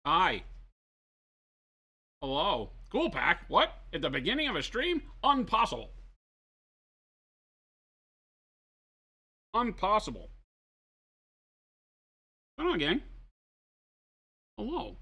Hi. Hello. Cool pack. What? At the beginning of a stream? Impossible. Impossible. Come on, gang. Hello.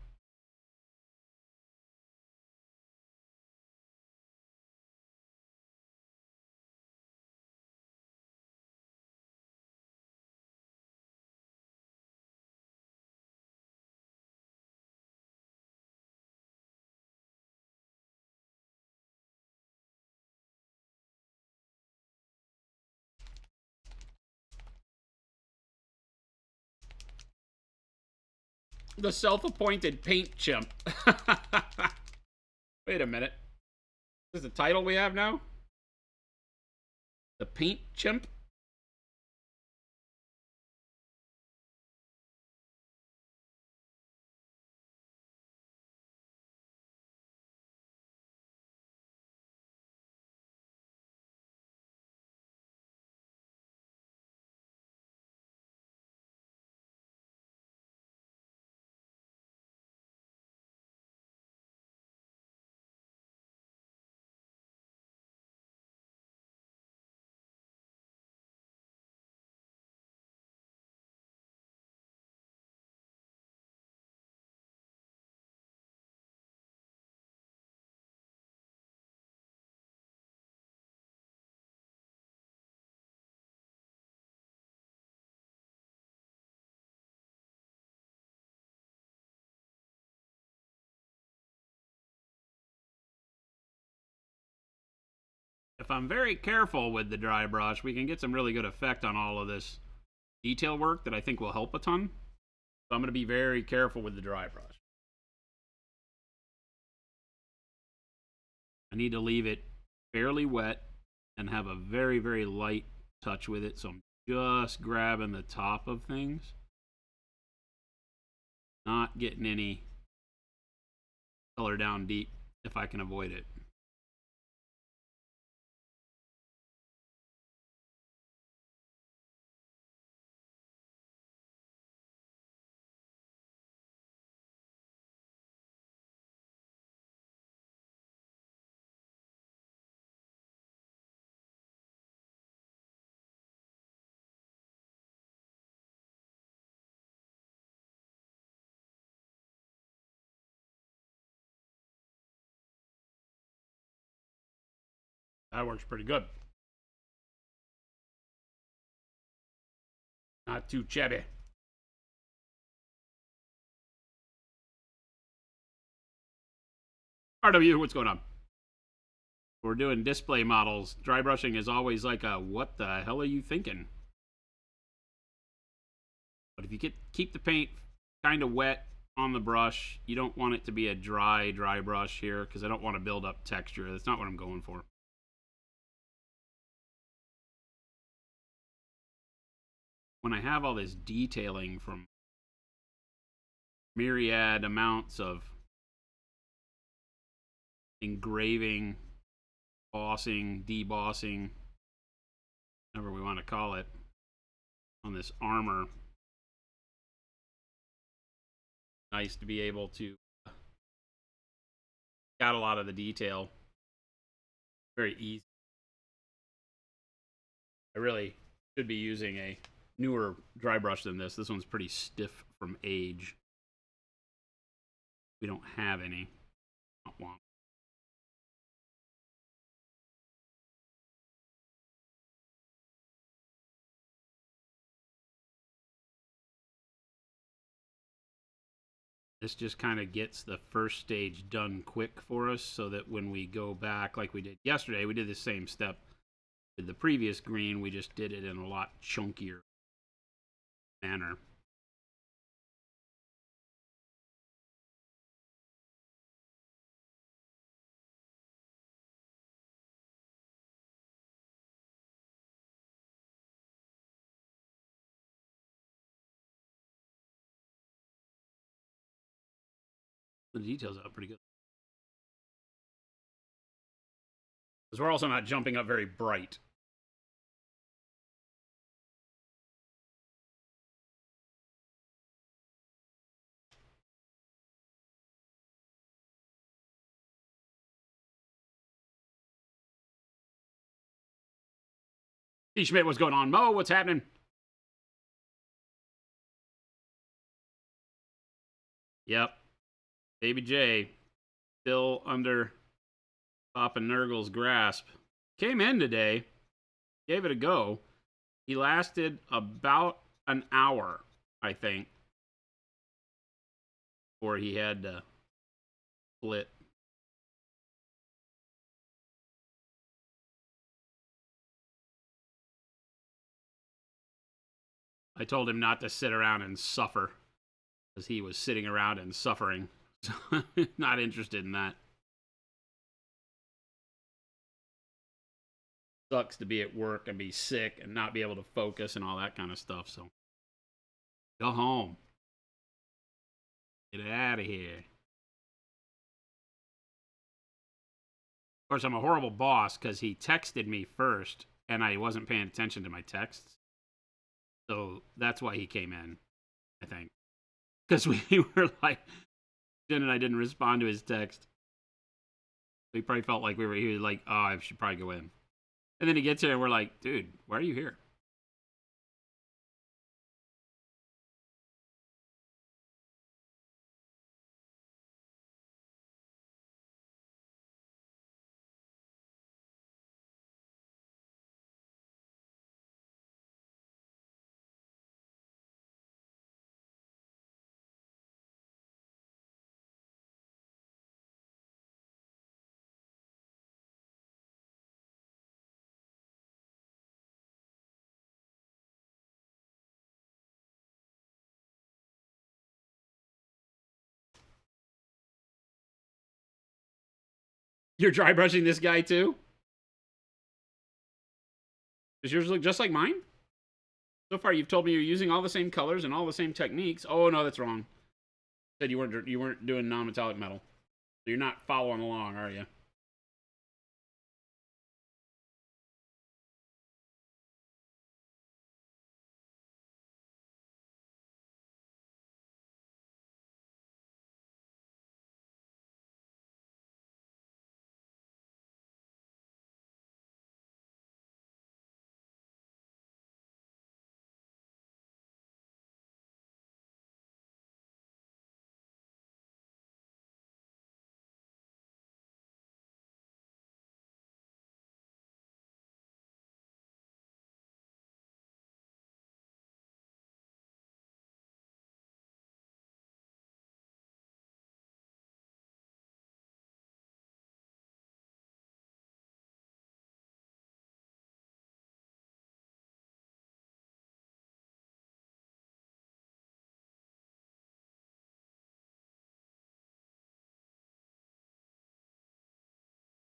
The self-appointed paint chimp. Wait a minute. Is this the title we have now? The paint chimp? If I'm very careful with the dry brush, we can get some really good effect on all of this detail work that I think will help a ton. So I'm going to be very careful with the dry brush. I need to leave it fairly wet and have a very, very light touch with it. So I'm just grabbing the top of things. Not getting any color down deep if I can avoid it. That works pretty good. Not too chubby. RW, what's going on? We're doing display models. Dry brushing is always like a what the hell are you thinking? But if you keep the paint kind of wet on the brush, you don't want it to be a dry brush here because I don't want to build up texture. That's not what I'm going for. When I have all this detailing from myriad amounts of engraving, bossing, debossing, whatever we want to call it, on this armor, nice to be able to got a lot of the detail very easy. I really should be using a newer dry brush than this. This one's pretty stiff from age. We don't have any. Not one. This just kind of gets the first stage done quick for us so that when we go back like we did yesterday, we did the same step with the previous green. We just did it in a lot chunkier manner. The details out pretty good. Because we're also not jumping up very bright. T. Schmidt, what's going on? Mo, what's happening? Yep. Baby J, still under Papa Nurgle's grasp. Came in today, gave it a go. He lasted about an hour, I think, before he had to split. I told him not to sit around and suffer, because he was sitting around and suffering. So, not interested in that. Sucks to be at work and be sick and not be able to focus and all that kind of stuff. So, go home. Get out of here. Of course, I'm a horrible boss because he texted me first and I wasn't paying attention to my texts. So that's why he came in, I think. Because we were like, Jen and I didn't respond to his text. We probably felt like he was like, oh, I should probably go in. And then he gets here and we're like, dude, why are you here? You're dry brushing this guy too? Does yours look just like mine? So far, you've told me you're using all the same colors and all the same techniques. Oh no, that's wrong. You said you weren't doing non-metallic metal. So you're not following along, are you?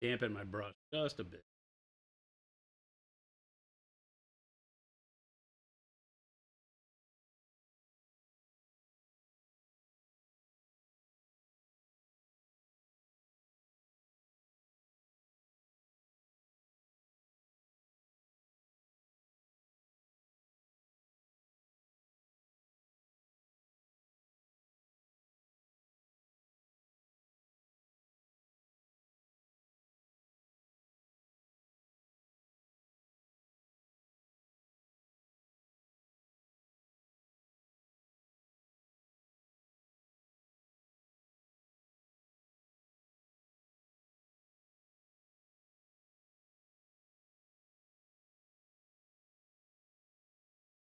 Dampen my brush just a bit.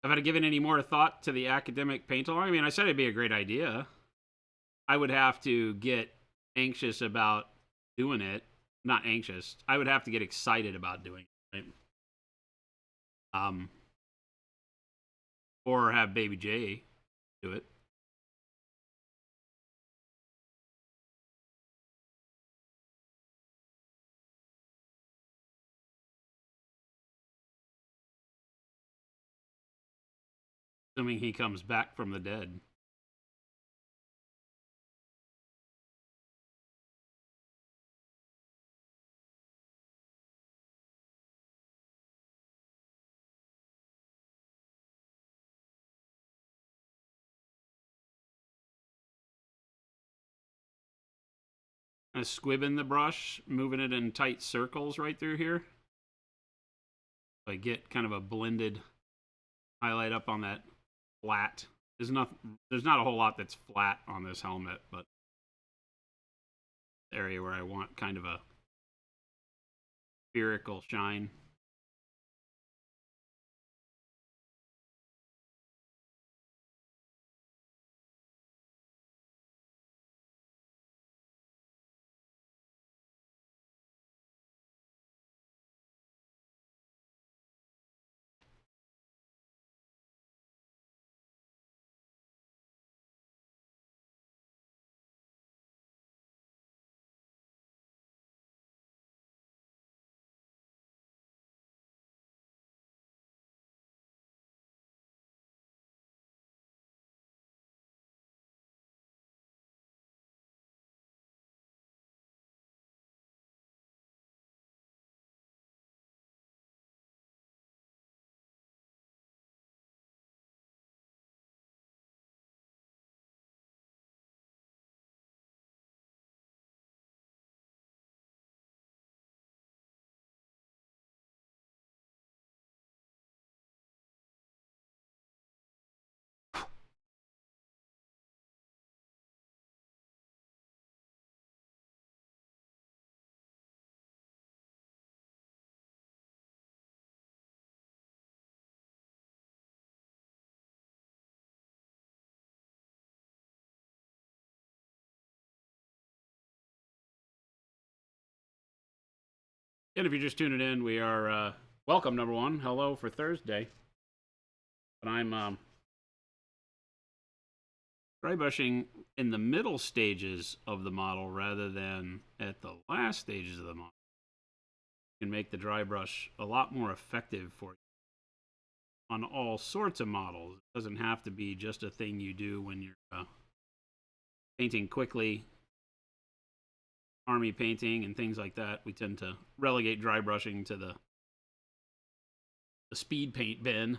Have I given any more thought to the academic paint along? I mean, I said it'd be a great idea. I would have to get anxious about doing it. Not anxious. I would have to get excited about doing it, right? Um, or have Baby J do it. Assuming he comes back from the dead. Kind of squibbing the brush, moving it in tight circles right through here. I get kind of a blended highlight up on that flat. There's not a whole lot that's flat on this helmet, but the area where I want kind of a spherical shine. And if you're just tuning in, we are welcome, number one. Hello for Thursday. But I'm dry brushing in the middle stages of the model rather than at the last stages of the model. You can make the dry brush a lot more effective for you on all sorts of models. It doesn't have to be just a thing you do when you're painting quickly, army painting and things like that. We tend to relegate dry brushing to the speed paint bin.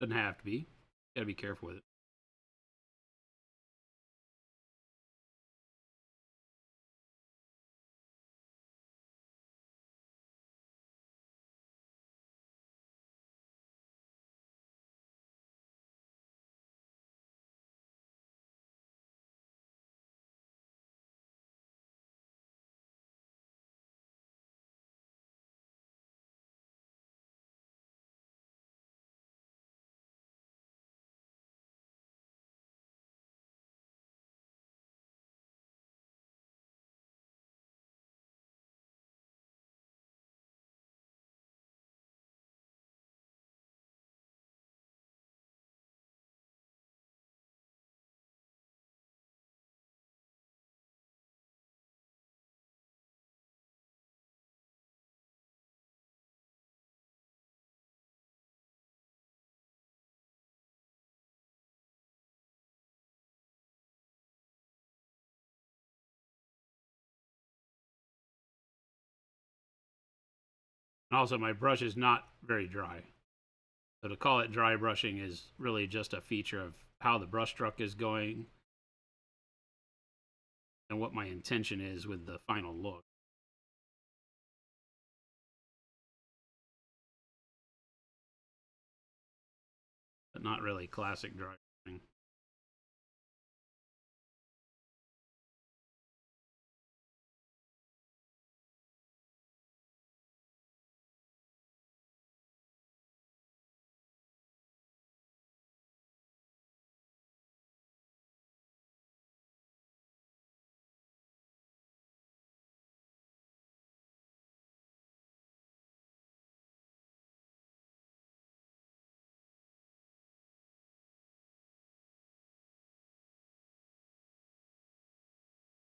Doesn't have to be. Gotta be careful with it. And also, my brush is not very dry. So to call it dry brushing is really just a feature of how the brush stroke is going and what my intention is with the final look. But not really classic dry brushing.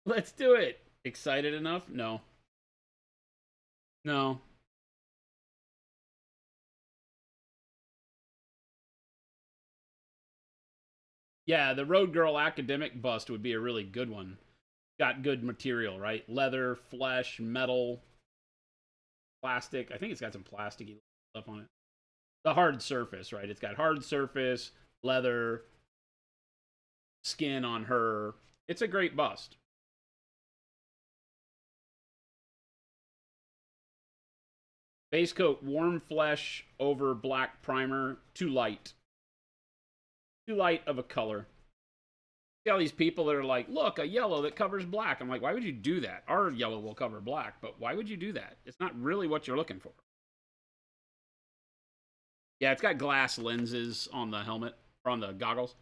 Let's do it. Excited enough? No. No. Yeah, the Road Girl academic bust would be a really good one. got good material, right? Leather, flesh, metal, plastic. I think it's got some plasticky stuff on it. The hard surface, right? It's got hard surface, leather, skin on her. It's a great bust. Base coat, warm flesh over black primer. Too light. Too light of a color. See all these people that are like, look, a yellow that covers black. I'm like, why would you do that? Our yellow will cover black, but why would you do that? It's not really what you're looking for. Yeah, it's got glass lenses on the helmet, or on the goggles.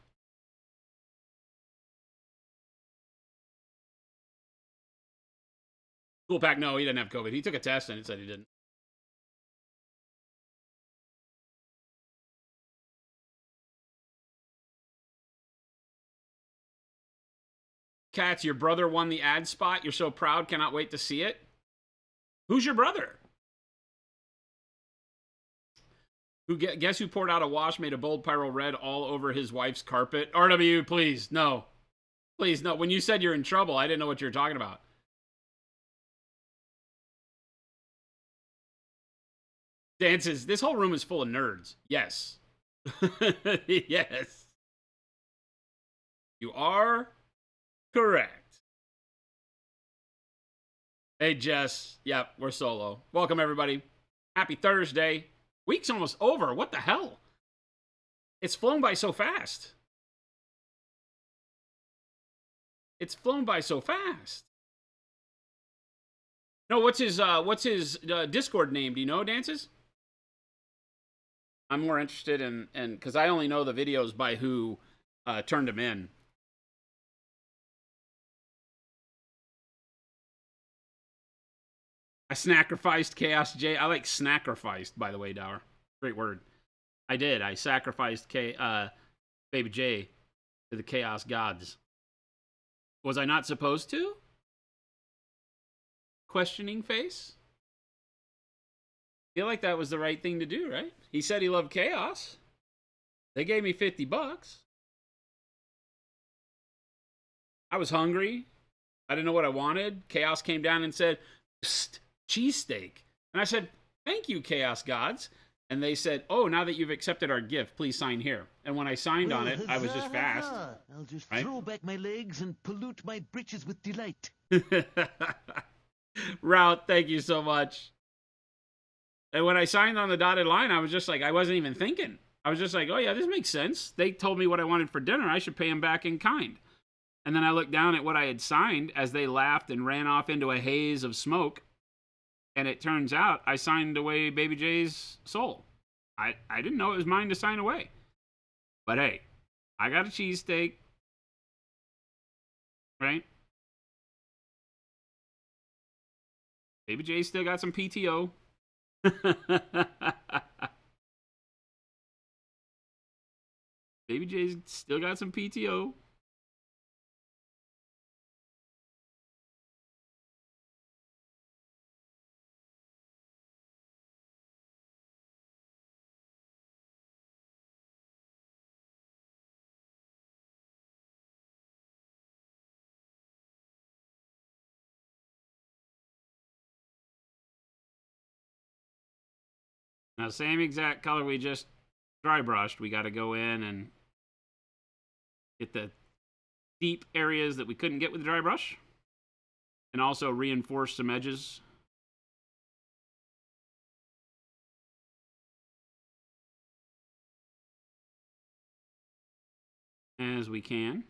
Cool Pack, no, he didn't have COVID. He took a test and it said he didn't. Cats, your brother won the ad spot. You're so proud. Cannot wait to see it. Who's your brother? Guess who poured out a wash, made a bold pyro red all over his wife's carpet? RW, please, no. Please, no. When you said you're in trouble, I didn't know what you were talking about. Dances. This whole room is full of nerds. Yes. Yes. You are correct. Hey, Jess. Yep, we're solo. Welcome, everybody. Happy Thursday. Week's almost over. What the hell? It's flown by so fast. It's flown by so fast. No, what's his Discord name? Do you know, Dances? I'm more interested in because I only know the videos by who turned him in. I sacrificed Chaos J. I like sacrificed, by the way, Dower. Great word. I did. I sacrificed Baby J to the Chaos Gods. Was I not supposed to? Questioning face? Feel like that was the right thing to do, right? He said he loved chaos. They gave me $50. I was hungry. I didn't know what I wanted. Chaos came down and said, psst, cheesesteak. And I said, thank you, Chaos Gods. And they said, oh, now that you've accepted our gift, please sign here. And when I signed on it, I was just fast. I'll just throw back my legs and pollute my britches with delight. Route, thank you so much. And when I signed on the dotted line, I was just like, I wasn't even thinking. I was just like, oh, yeah, this makes sense. They told me what I wanted for dinner. I should pay them back in kind. And then I looked down at what I had signed as they laughed and ran off into a haze of smoke. And it turns out I signed away Baby J's soul. I didn't know it was mine to sign away. But hey, I got a cheesesteak. Right? Baby J still got some PTO. Baby J's still got some PTO. Now, same exact color we just dry brushed. We got to go in and get the deep areas that we couldn't get with the dry brush. And also reinforce some edges. As we can.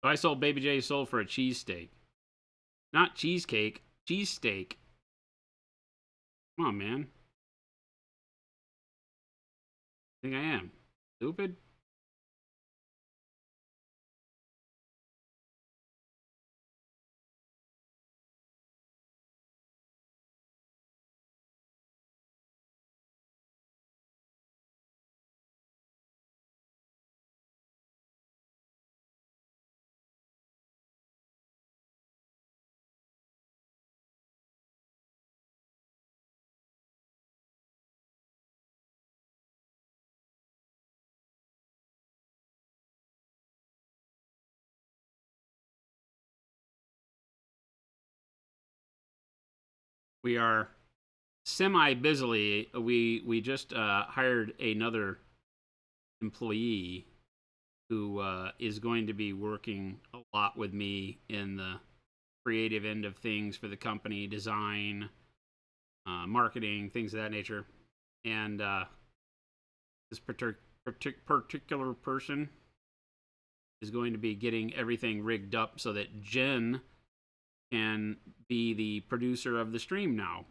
So I sold Baby J's soul for a cheesesteak. Not cheesecake, cheesesteak. Come on, man. I think I am. Stupid. We are semi-busily. We just hired another employee who is going to be working a lot with me in the creative end of things for the company, design, marketing, things of that nature. And this particular person is going to be getting everything rigged up so that Jen can be the producer of the stream now.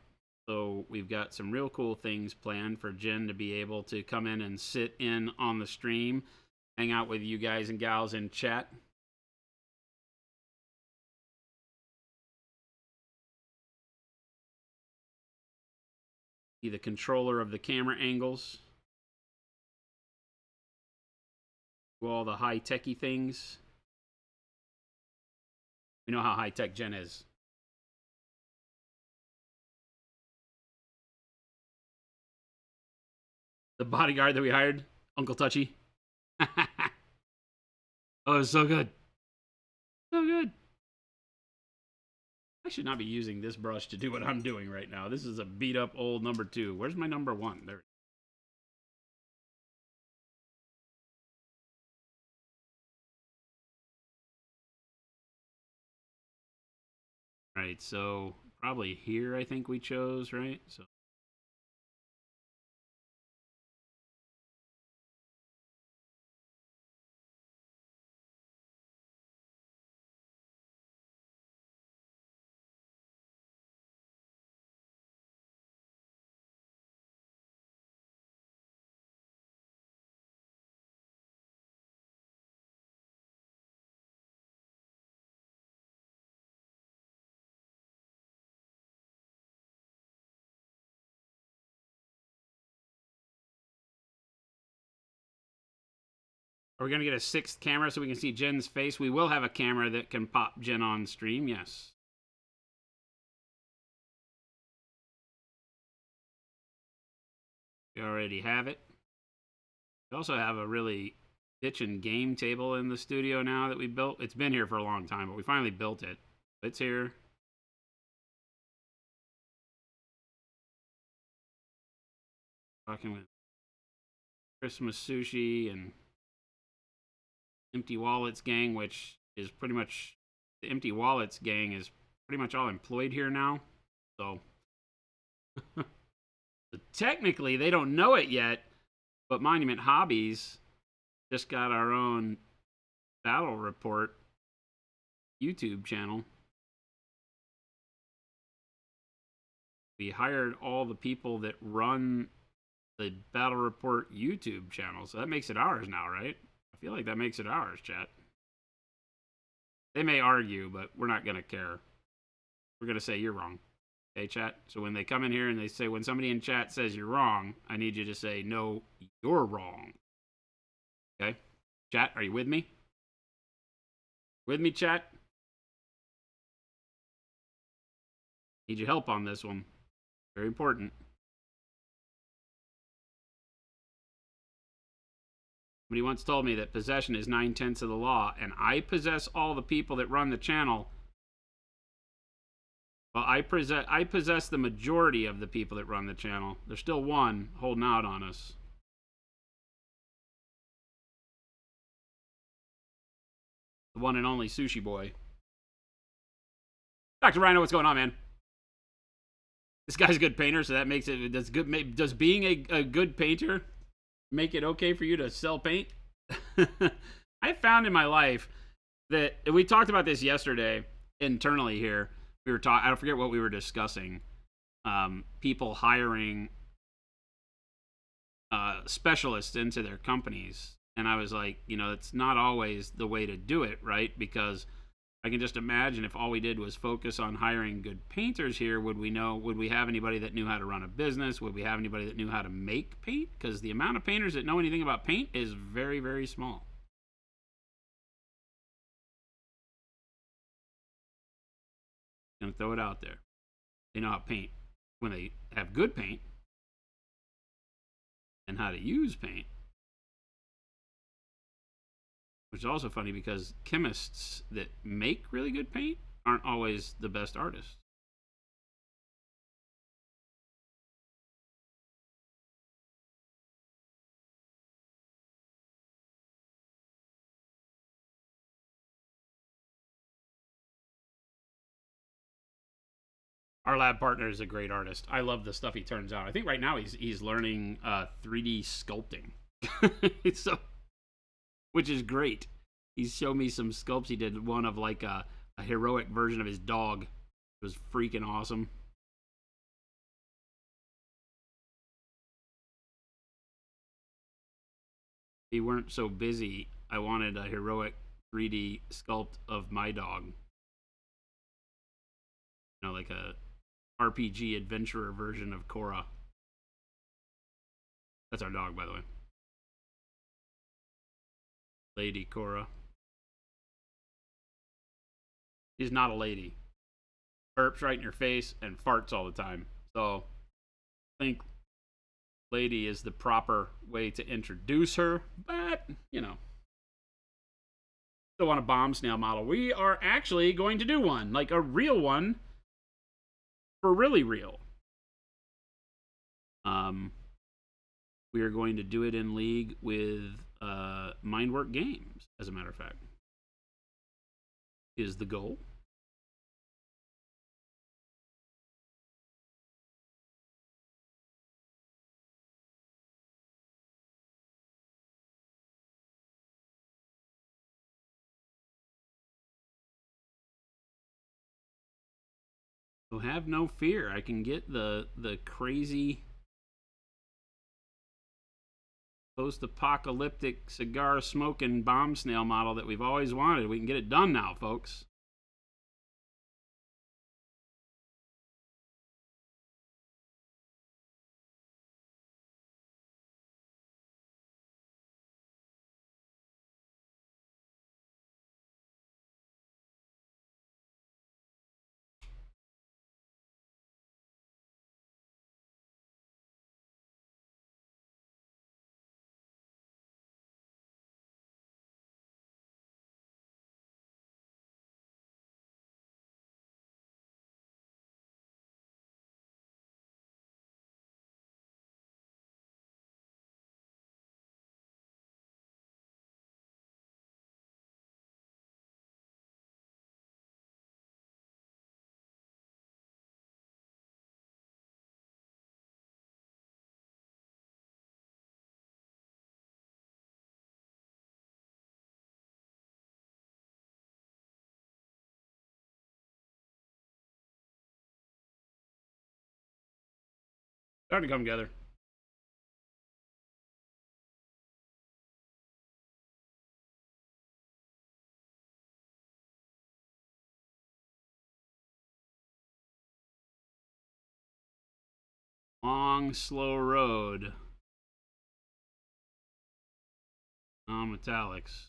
So we've got some real cool things planned for Jen to be able to come in and sit in on the stream, hang out with you guys and gals in chat. Be the controller of the camera angles. Do all the high-techy things. We know how high-tech Jen is. The bodyguard that we hired, Uncle Touchy. Oh, it's so good. So good. I should not be using this brush to do what I'm doing right now. This is a beat up old number 2. Where's my number 1? There. Right, so probably here I think we chose, right? So are we going to get a 6th camera so we can see Jen's face? We will have a camera that can pop Jen on stream, yes. We already have it. We also have a really kitchen game table in the studio now that we built. It's been here for a long time, but we finally built it. It's here. Talking with Christmas Sushi and Empty Wallets gang, which is pretty much the Empty Wallets gang is pretty much all employed here now. So technically they don't know it yet, but Monument Hobbies just got our own battle report YouTube channel. We hired all the people that run the battle report YouTube channel, so that makes it ours now, right? I feel like that makes it ours, chat. They may argue, but we're not going to care. We're going to say you're wrong. Okay, chat? So when they come in here and they say, when somebody in chat says you're wrong, I need you to say, no, you're wrong. Okay? Chat, are you with me? With me, chat? Need your help on this one. Very important. Somebody once told me that possession is 9/10 of the law, and I possess all the people that run the channel. Well, I possess the majority of the people that run the channel. There's still one holding out on us. The one and only Sushi Boy. Dr. Rhino, what's going on, man? This guy's a good painter, so that makes it does being a good painter make it okay for you to sell paint? I found in my life that we talked about this yesterday internally here. We were talking, I forget what we were discussing. People hiring specialists into their companies. And I was like, it's not always the way to do it, right? Because I can just imagine if all we did was focus on hiring good painters here, would we have anybody that knew how to run a business? Would we have anybody that knew how to make paint? Because the amount of painters that know anything about paint is very, very small. Gonna throw it out there. They know how to paint when they have good paint and how to use paint. Which is also funny because chemists that make really good paint aren't always the best artists. Our lab partner is a great artist. I love the stuff he turns out. I think right now he's learning 3D sculpting, so which is great. He's shown me some sculpts. He did one of like a heroic version of his dog. It was freaking awesome. If he weren't so busy, I wanted a heroic 3D sculpt of my dog. You know, like a RPG adventurer version of Korra. That's our dog, by the way. Lady Korra. She's not a lady. Burps right in your face and farts all the time. So I think lady is the proper way to introduce her. But, you know, still want a bomb snail model. We are actually going to do one. Like a real one. For really real. We are going to do it in league with Mindwork Games, as a matter of fact. Is the goal. So have no fear. I can get the crazy post-apocalyptic cigar smoking bomb snail model that we've always wanted. We can get it done now, folks. Starting to come together. Long, slow road. Metallics.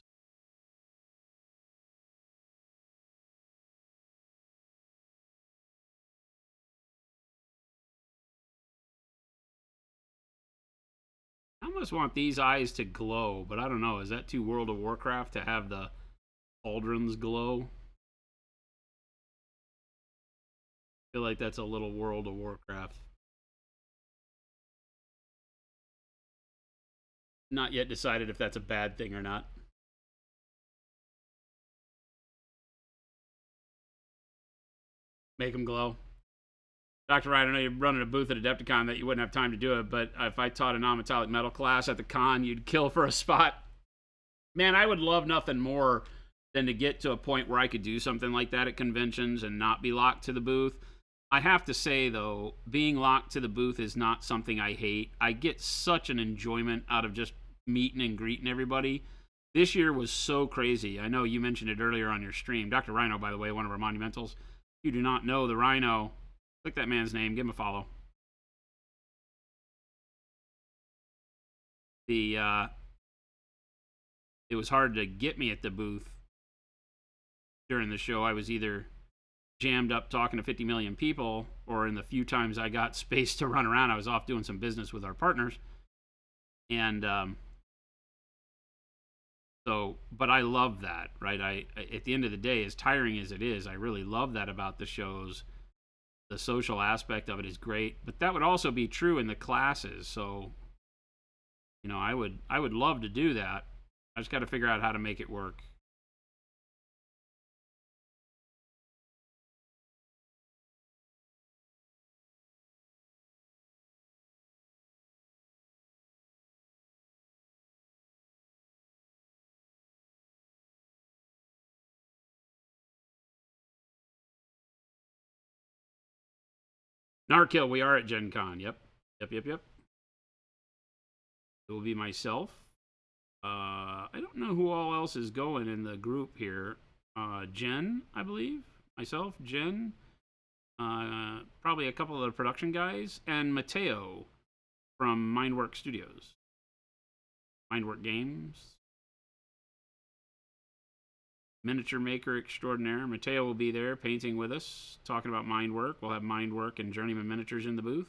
I almost want these eyes to glow, but I don't know. Is that too World of Warcraft to have the pauldrons glow? I feel like that's a little World of Warcraft. Not yet decided if that's a bad thing or not. Make them glow. Dr. Ryan, I know you're running a booth at Adepticon that you wouldn't have time to do it, but if I taught a non-metallic metal class at the con, you'd kill for a spot. Man, I would love nothing more than to get to a point where I could do something like that at conventions and not be locked to the booth. I have to say, though, being locked to the booth is not something I hate. I get such an enjoyment out of just meeting and greeting everybody. This year was so crazy. I know you mentioned it earlier on your stream. Dr. Rhino, by the way, one of our monumentals. If you do not know the Rhino, click that man's name, give him a follow. It was hard to get me at the booth during the show. I was either jammed up talking to 50 million people, or in the few times I got space to run around, I was off doing some business with our partners. And but I love that, right? At the end of the day, as tiring as it is, I really love that about the shows. The social aspect of it is great, but that would also be true in the classes. So, you know, I would love to do that. I just got to figure out how to make it work. Narkill, we are at Gen Con. Yep. It will be myself. I don't know who all else is going in the group here. Jen, I believe. Myself, Jen. Probably a couple of the production guys. And Mateo from Mindwork Studios. Mindwork Games. Miniature maker extraordinaire. Mateo will be there painting with us, talking about Mindwork. We'll have Mindwork and Journeyman Miniatures in the booth.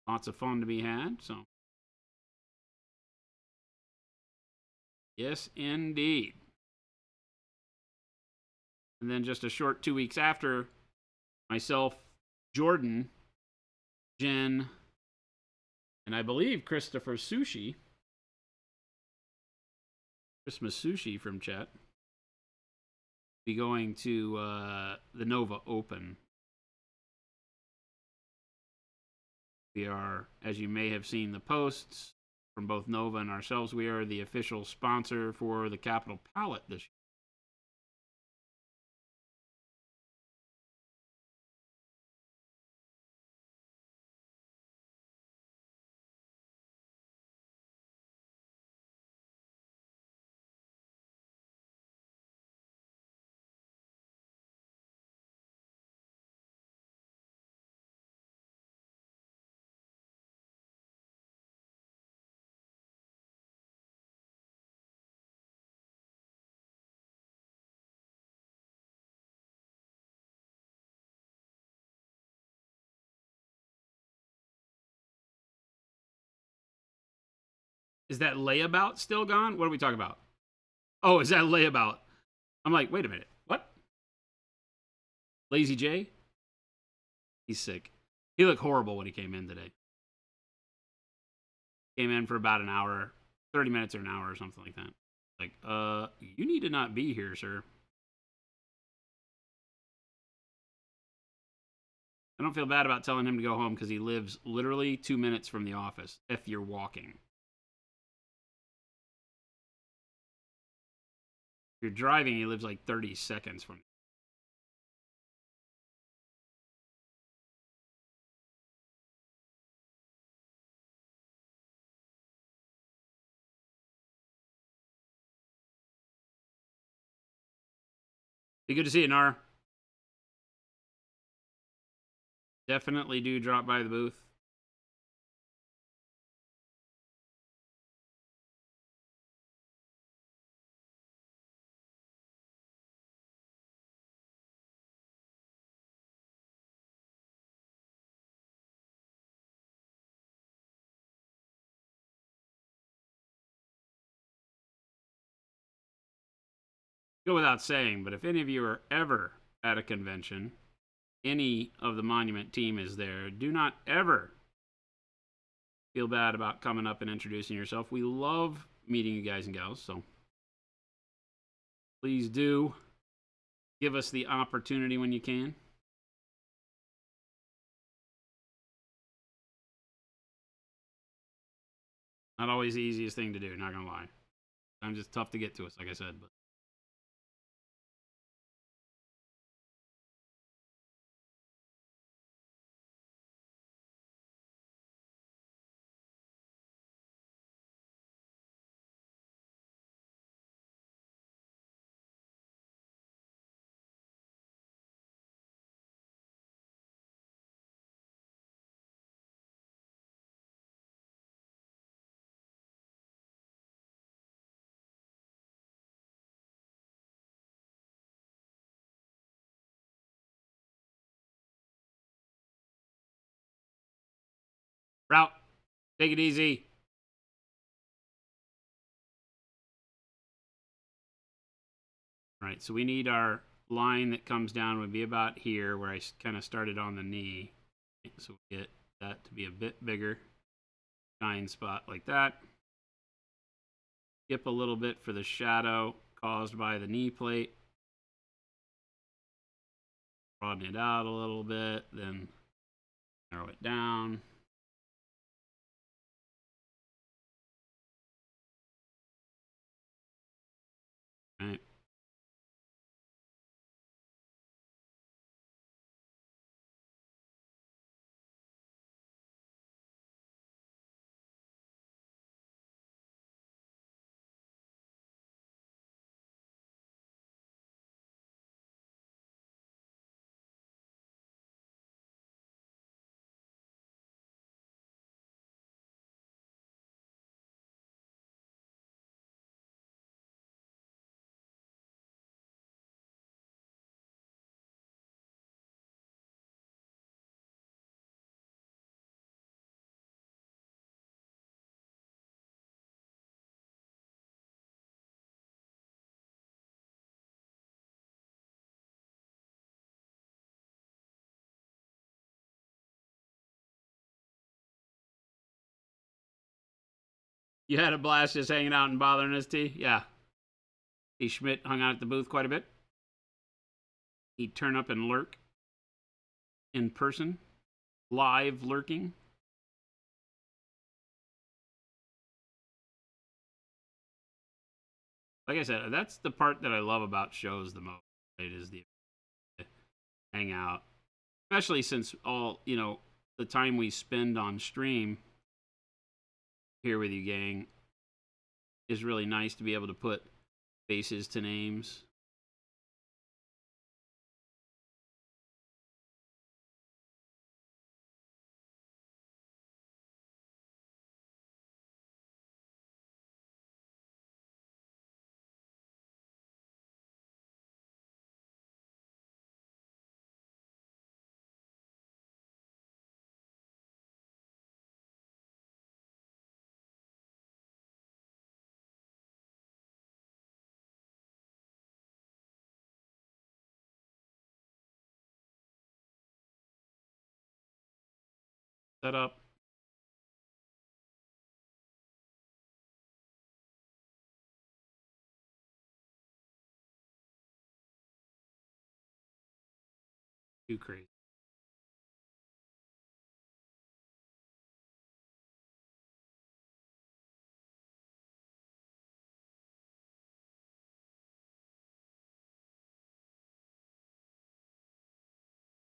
Lots of fun to be had, so. Yes, indeed. And then just a short 2 weeks after, myself, Jordan, Jen, and I believe Christopher Sushi, Christmas Sushi from chat, be going to the Nova Open. We are, as you may have seen the posts from both Nova and ourselves, we are the official sponsor for the Capital Palette this year. Is that layabout still gone? What are we talking about? Oh, is that layabout? I'm like, wait a minute. What? Lazy J? He's sick. He looked horrible when he came in today. Came in for about an hour, 30 minutes or an hour or something like that. Like, you need to not be here, sir. I don't feel bad about telling him to go home because he lives literally 2 minutes from the office if you're walking. If you're driving, he lives like 30 seconds from. Be good to see you, Nar. Definitely do drop by the booth. Go without saying, but if any of you are ever at a convention, any of the Monument team is there, do not ever feel bad about coming up and introducing yourself. We love meeting you guys and gals, so please do give us the opportunity when you can. Not always the easiest thing to do, not gonna lie. Sometimes it's tough to get to us, like I said, but Route, take it easy. All right, so we need our line that comes down would be about here where I kind of started on the knee. So we get that to be a bit bigger. Shine spot like that. Skip a little bit for the shadow caused by the knee plate. Broaden it out a little bit, then narrow it down. Right. You had a blast just hanging out and bothering us, T? Yeah. T. Schmidt hung out at the booth quite a bit. He'd turn up and lurk in person, live lurking. Like I said, that's the part that I love about shows the most. Right, is the hang out, especially since all the time we spend on stream here with you, gang, is really nice to be able to put faces to names. Set up. Too crazy.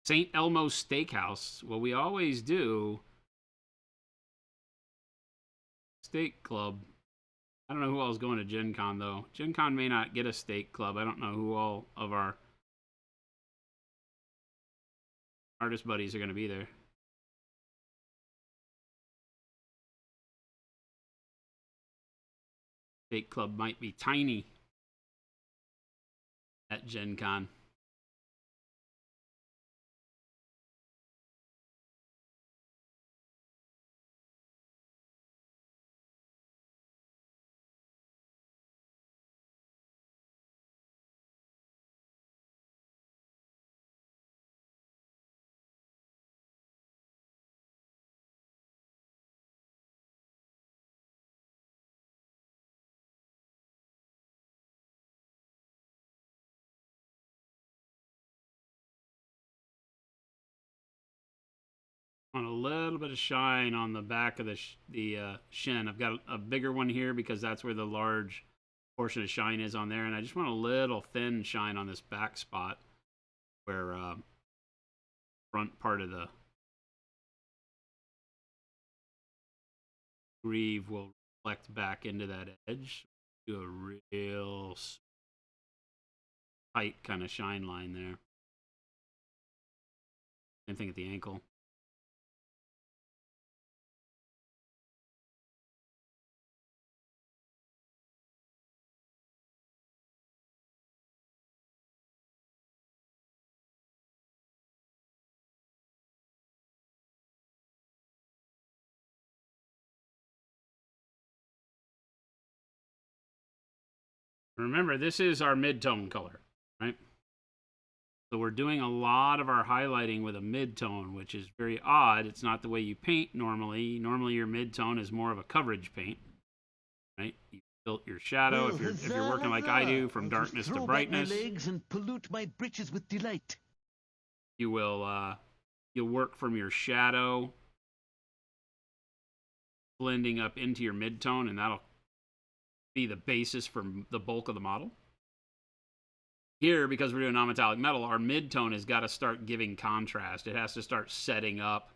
St. Elmo's Steakhouse. Well, we always do steak club. I don't know who all is going to Gen Con, though. Gen Con may not get a steak club. I don't know who all of our artist buddies are going to be there. Steak club might be tiny at Gen Con. On a little bit of shine on the back of the shin. I've got a bigger one here because that's where the large portion of shine is on there, and I just want a little thin shine on this back spot where front part of the greave will reflect back into that edge. Do a real tight kind of shine line there. Same thing at the ankle. Remember, this is our mid-tone color, right? So we're doing a lot of our highlighting with a mid-tone, which is very odd. It's not the way you paint normally. Normally your mid-tone is more of a coverage paint, right? You built your shadow if you're working like I do from darkness to brightness. My legs and pollute my breeches with delight. You will you'll work from your shadow blending up into your mid-tone, and that'll be the basis for the bulk of the model. Here, because we're doing non-metallic metal, our mid-tone has got to start giving contrast. It has to start setting up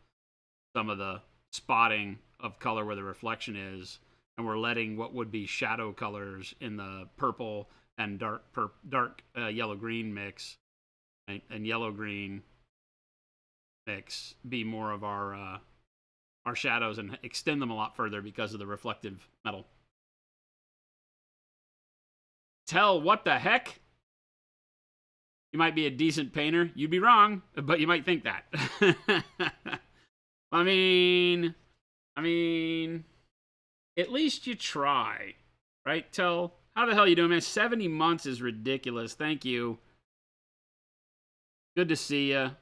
some of the spotting of color where the reflection is, and we're letting what would be shadow colors in the purple and dark yellow-green mix, right? And yellow-green mix be more of our shadows and extend them a lot further because of the reflective metal. Tell what the heck? You might be a decent painter. You'd be wrong, but you might think that. I mean, at least you try, right? Tell, how the hell you doing, man? 70 months is ridiculous. Thank you. Good to see you.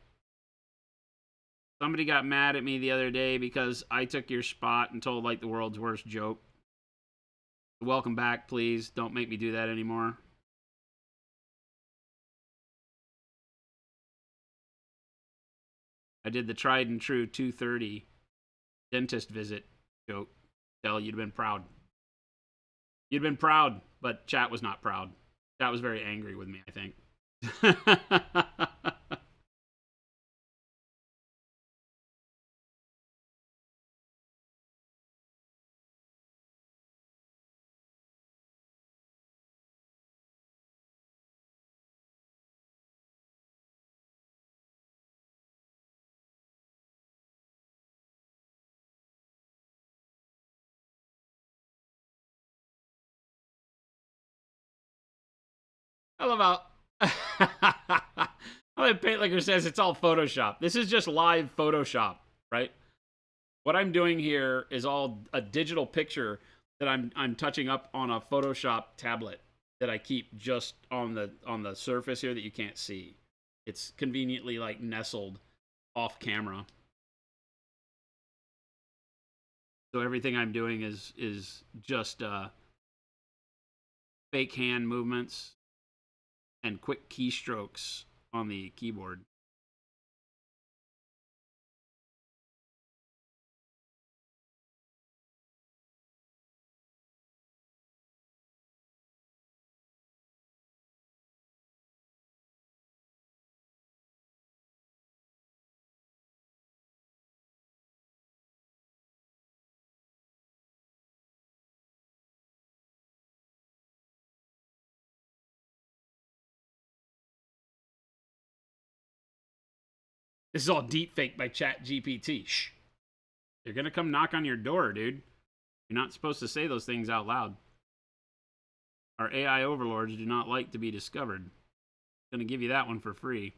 Somebody got mad at me the other day because I took your spot and told like the world's worst joke. Welcome back, please. Don't make me do that anymore. I did the tried and true 2:30 dentist visit joke. Del, you'd have been proud. You'd been proud, but chat was not proud. Chat was very angry with me, I think. I love how Paintlicker says it's all Photoshop. This is just live Photoshop, right? What I'm doing here is all a digital picture that I'm touching up on a Photoshop tablet that I keep just on the surface here that you can't see. It's conveniently like nestled off camera. So everything I'm doing is just fake hand movements and quick keystrokes on the keyboard. This is all deep fake by Chat GPT. Shh. They're gonna come knock on your door, dude. You're not supposed to say those things out loud. Our AI overlords do not like to be discovered. I'm gonna give you that one for free.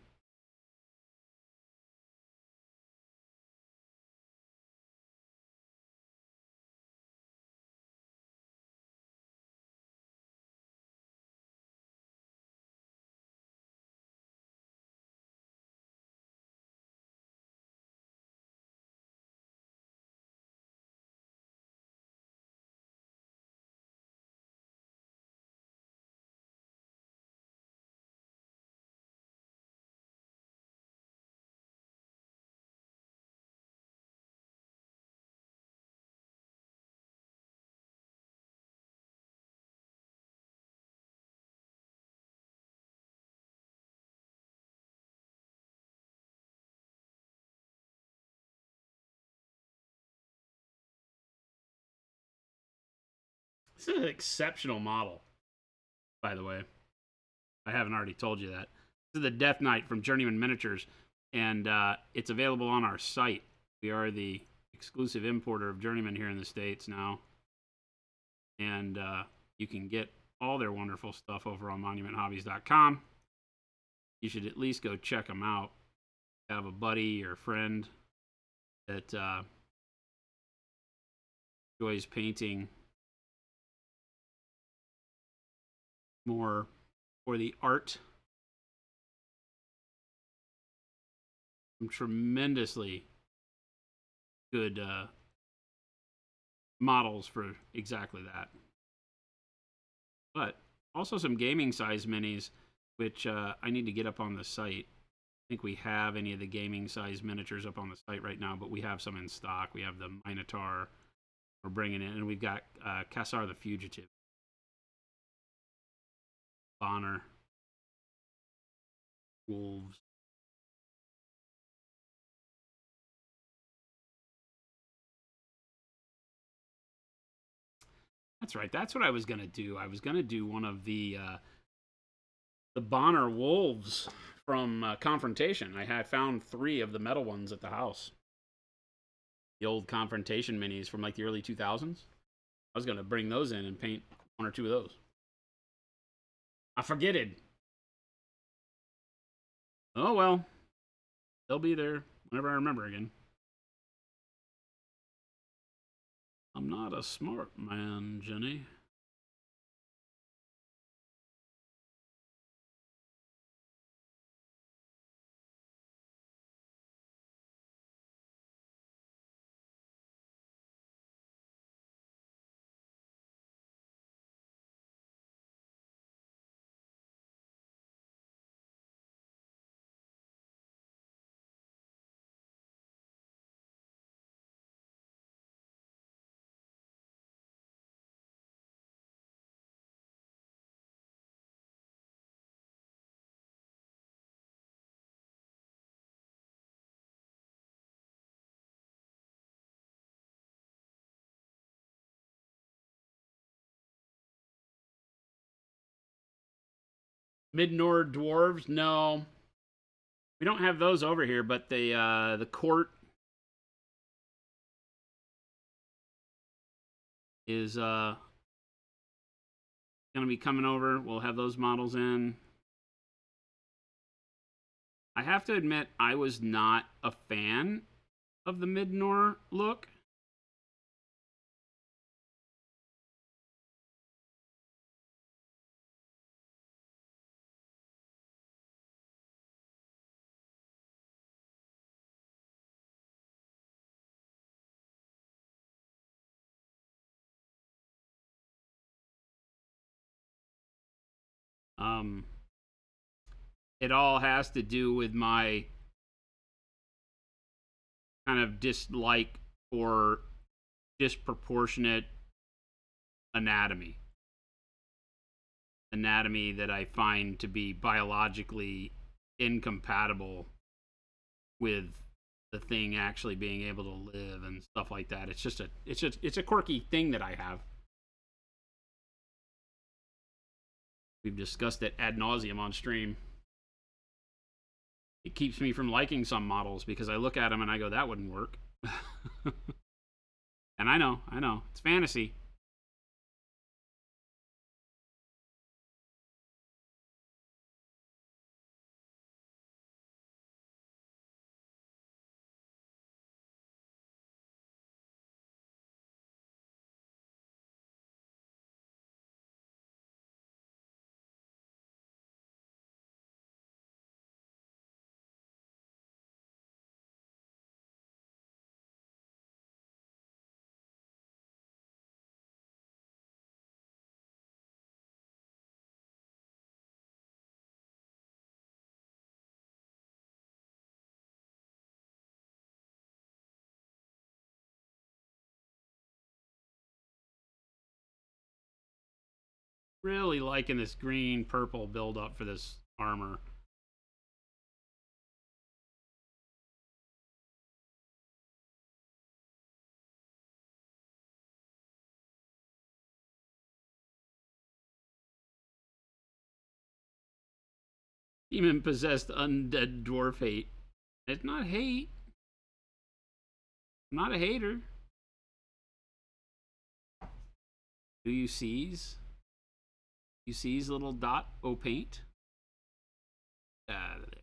This is an exceptional model, by the way. I haven't already told you that. This is the Death Knight from Journeyman Miniatures, and it's available on our site. We are the exclusive importer of Journeyman here in the States now. And you can get all their wonderful stuff over on monumenthobbies.com. You should at least go check them out. Have a buddy or a friend that enjoys painting more for the art. Some tremendously good models for exactly that. But also some gaming size minis, which I need to get up on the site. I think we have any of the gaming size miniatures up on the site right now, but we have some in stock. We have the Minotaur we're bringing in, and we've got Cassar the Fugitive, Bonner, Wolves. That's right. That's what I was gonna do. I was gonna do one of the Bonner Wolves from Confrontation. I had found 3 of the metal ones at the house. The old Confrontation minis from like the early 2000s. I was gonna bring those in and paint 1 or 2 of those. I forget it. Oh well, they'll be there whenever I remember again. I'm not a smart man, Jenny. Mid-Nord dwarves? No. We don't have those over here, but the court is going to be coming over. We'll have those models in. I have to admit, I was not a fan of the Mid-Nord look. Um, it all has to do with my kind of dislike for disproportionate anatomy. Anatomy that I find to be biologically incompatible with the thing actually being able to live and stuff like that. It's a quirky thing that I have. We've discussed it ad nauseum on stream. It keeps me from liking some models because I look at them and I go, that wouldn't work. And I know, it's fantasy. Really liking this green purple build up for this armor. Demon possessed undead dwarf hate. It's not hate. I'm not a hater. Do you seize? You seize little dot o paint? Out of there.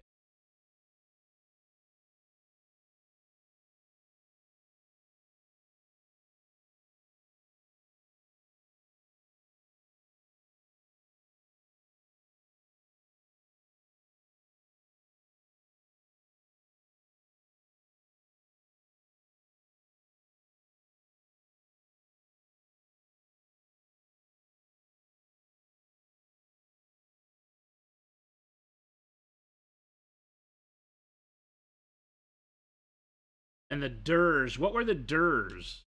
And the Durs. What were the Durs?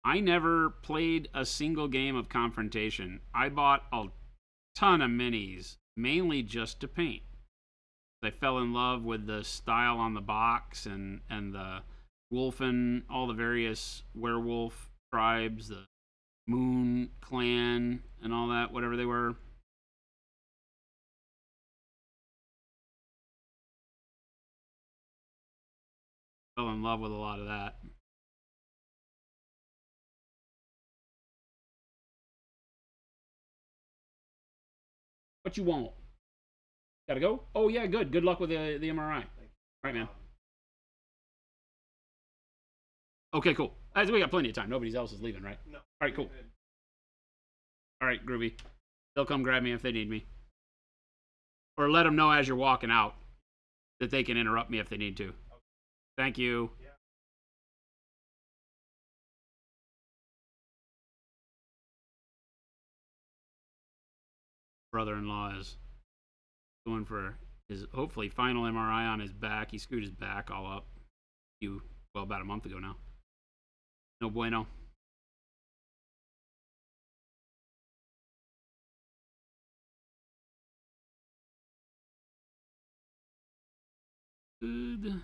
I never played a single game of Confrontation. I bought a ton of minis, mainly just to paint. I fell in love with the style on the box and the wolfen, all the various werewolf tribes, the Moon Clan, and all that, whatever they were. Fell in love with a lot of that. What you want? Gotta go? Oh, yeah, good. Good luck with the MRI. All right, man. Okay, cool. We got plenty of time. Nobody else is leaving, right? No. All right, cool. All right, groovy. They'll come grab me if they need me. Or let them know as you're walking out that they can interrupt me if they need to. Thank you. Yeah. Brother-in-law is going for his hopefully final MRI on his back. He screwed his back all up. About a month ago now. No bueno. Good.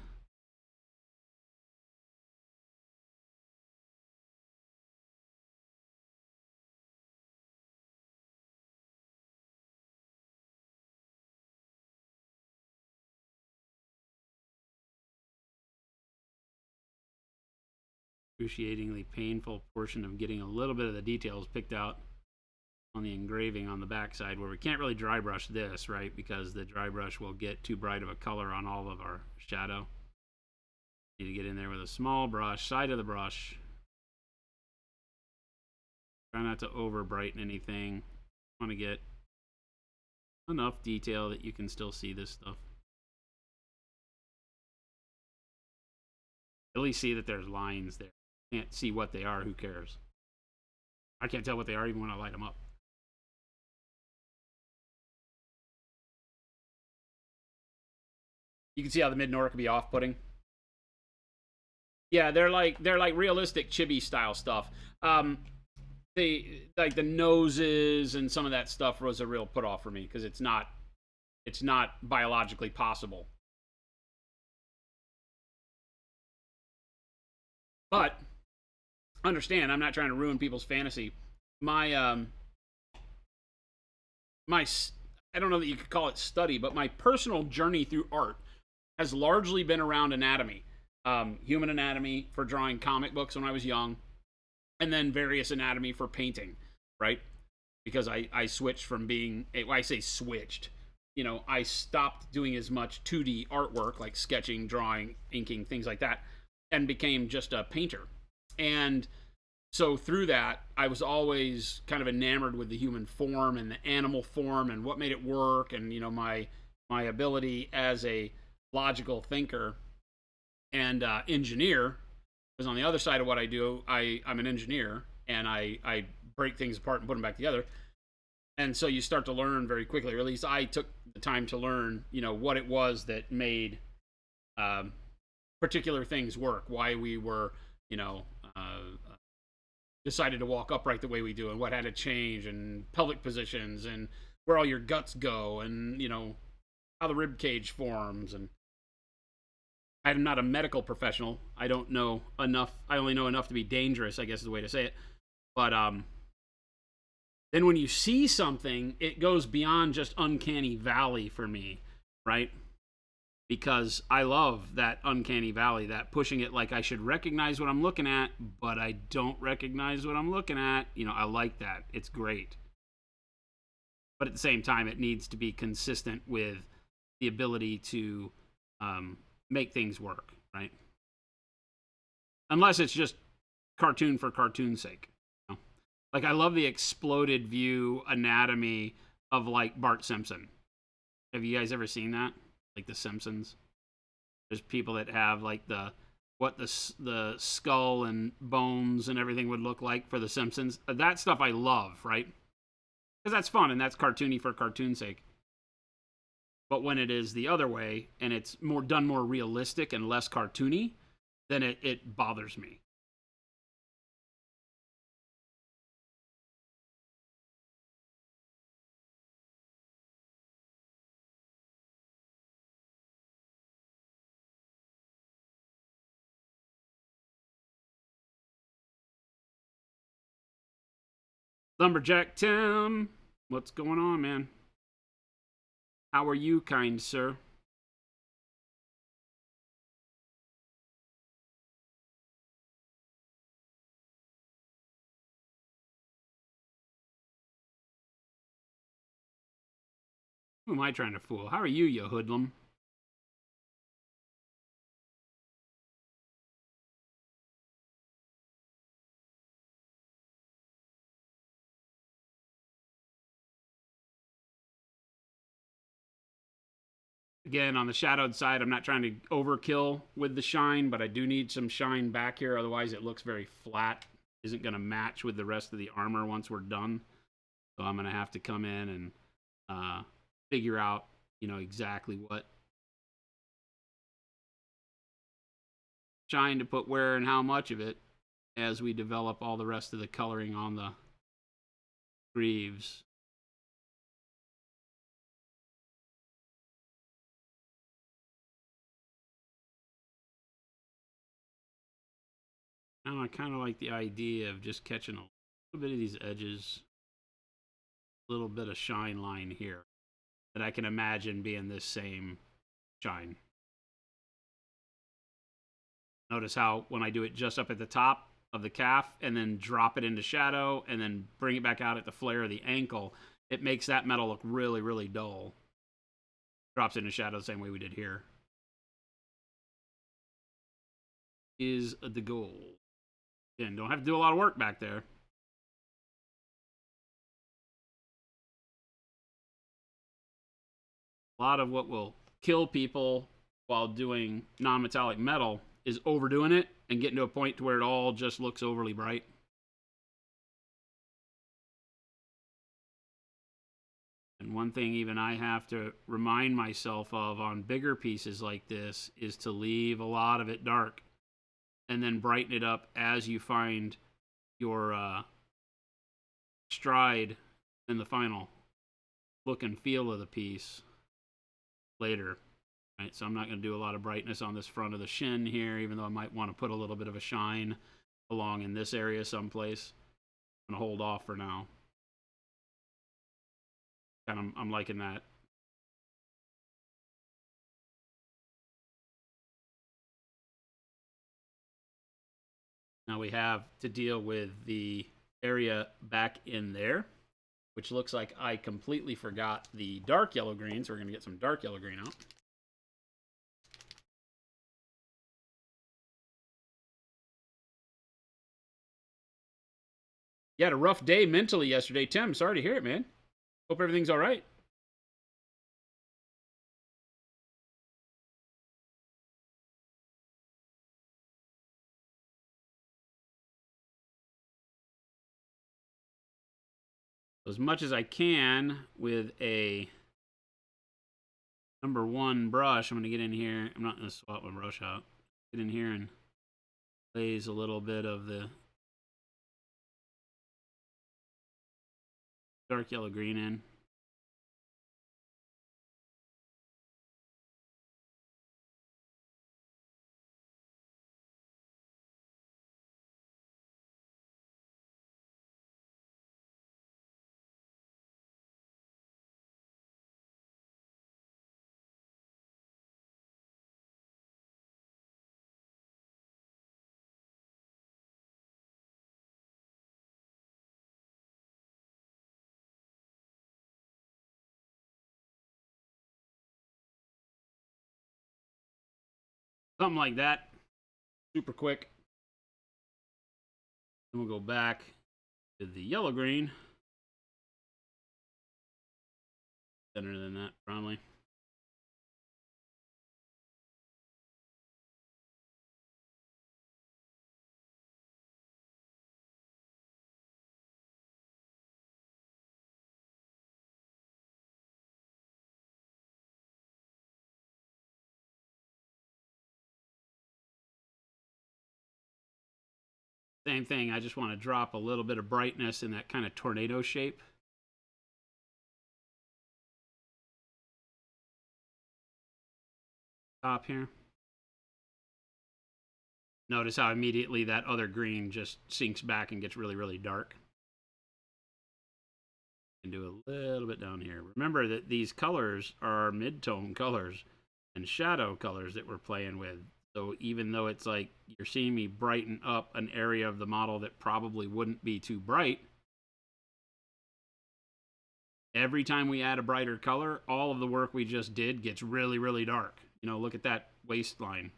excruciatingly painful portion of getting a little bit of the details picked out on the engraving on the backside, where we can't really dry brush this, right? Because the dry brush will get too bright of a color on all of our shadow. Need to get in there with a small brush, side of the brush. Try not to over brighten anything. Want to get enough detail that you can still see this stuff. At least see that there's lines there. Can't see what they are, who cares? I can't tell what they are even when I light them up. You can see how the mid-Nor can be off-putting. Yeah, they're like realistic chibi style stuff. The noses and some of that stuff was a real put off for me because it's not biologically possible. But understand, I'm not trying to ruin people's fantasy. My I don't know that you could call it study, but my personal journey through art has largely been around anatomy. Human anatomy for drawing comic books when I was young, and then various anatomy for painting, right? Because I switched from being, I say switched, I stopped doing as much 2D artwork like sketching, drawing, inking, things like that, and became just a painter. And so through that, I was always kind of enamored with the human form and the animal form and what made it work, and my ability as a logical thinker and engineer was on the other side of what I do. I'm an engineer, and I break things apart and put them back together. And so you start to learn very quickly, or at least I took the time to learn, what it was that made particular things work, why we were, decided to walk upright the way we do, and what had to change, and pelvic positions, and where all your guts go, and how the rib cage forms. And I'm not a medical professional. I don't know enough. I only know enough to be dangerous, I guess is the way to say it. But then when you see something, it goes beyond just uncanny valley for me, right? Because I love that uncanny valley, that pushing it like I should recognize what I'm looking at, but I don't recognize what I'm looking at. I like that. It's great. But at the same time, it needs to be consistent with the ability to make things work, right? Unless it's just cartoon for cartoon's sake. Like, I love the exploded view anatomy of, like, Bart Simpson. Have you guys ever seen that? Like The Simpsons? There's people that have, like, the skull and bones and everything would look like for The Simpsons. That stuff I love, right? Because that's fun, and that's cartoony for cartoon's sake. But when it is the other way, and it's done more realistic and less cartoony, then it bothers me. Lumberjack Tim, what's going on, man? How are you, kind sir? Who am I trying to fool? How are you, you hoodlum? Again, on the shadowed side, I'm not trying to overkill with the shine, but I do need some shine back here. Otherwise, it looks very flat. Isn't going to match with the rest of the armor once we're done. So I'm going to have to come in and figure out, exactly what shine to put where and how much of it as we develop all the rest of the coloring on the greaves. Now I kind of like the idea of just catching a little bit of these edges, a little bit of shine line here that I can imagine being this same shine. Notice how when I do it just up at the top of the calf and then drop it into shadow and then bring it back out at the flare of the ankle, it makes that metal look really, really dull. Drops into shadow the same way we did here. Is the goal. Again, don't have to do a lot of work back there. A lot of what will kill people while doing non-metallic metal is overdoing it and getting to a point to where it all just looks overly bright. And one thing even I have to remind myself of on bigger pieces like this is to leave a lot of it dark and then brighten it up as you find your stride in the final look and feel of the piece later. Right, so I'm not going to do a lot of brightness on this front of the shin here, even though I might want to put a little bit of a shine along in this area someplace. I'm going to hold off for now. And I'm liking that. Now we have to deal with the area back in there, which looks like I completely forgot the dark yellow green, so we're going to get some dark yellow green out. You had a rough day mentally yesterday, Tim. Sorry to hear it, man. Hope everything's all right. As much as I can with a number 1 brush, I'm going to get in here. I'm not going to swap my brush out. Get in here and glaze a little bit of the dark yellow green in. Something like that. Super quick. Then we'll go back to the yellow green. Better than that, probably. Same thing, I just want to drop a little bit of brightness in that kind of tornado shape. Top here. Notice how immediately that other green just sinks back and gets really, really dark. And do a little bit down here. Remember that these colors are mid-tone colors and shadow colors that we're playing with. So even though it's like you're seeing me brighten up an area of the model that probably wouldn't be too bright, every time we add a brighter color, all of the work we just did gets really, really dark. You know, look at that waistline.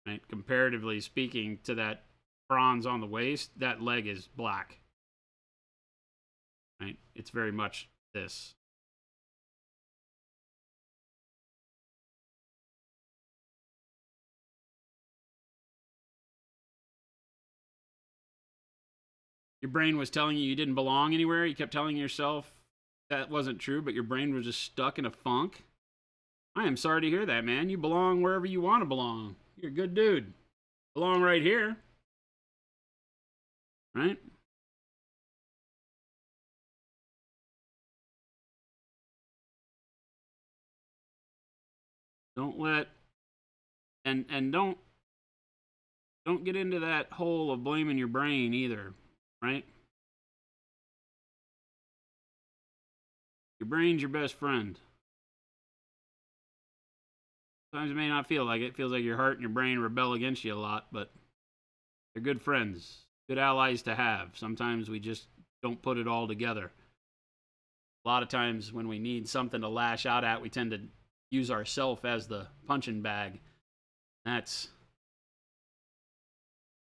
Right? Comparatively speaking to that bronze on the waist, that leg is black. Right? It's very much this. Your brain was telling you didn't belong anywhere. You kept telling yourself that wasn't true, but your brain was just stuck in a funk. I am sorry to hear that, man. You belong wherever you want to belong. You're a good dude. Belong right here. Right? Don't let and don't get into that hole of blaming your brain either, right? Your brain's your best friend. Sometimes it may not feel like it. It feels like your heart and your brain rebel against you a lot, but they're good friends, good allies to have. Sometimes we just don't put it all together. A lot of times when we need something to lash out at, we tend to use ourselves as the punching bag. That's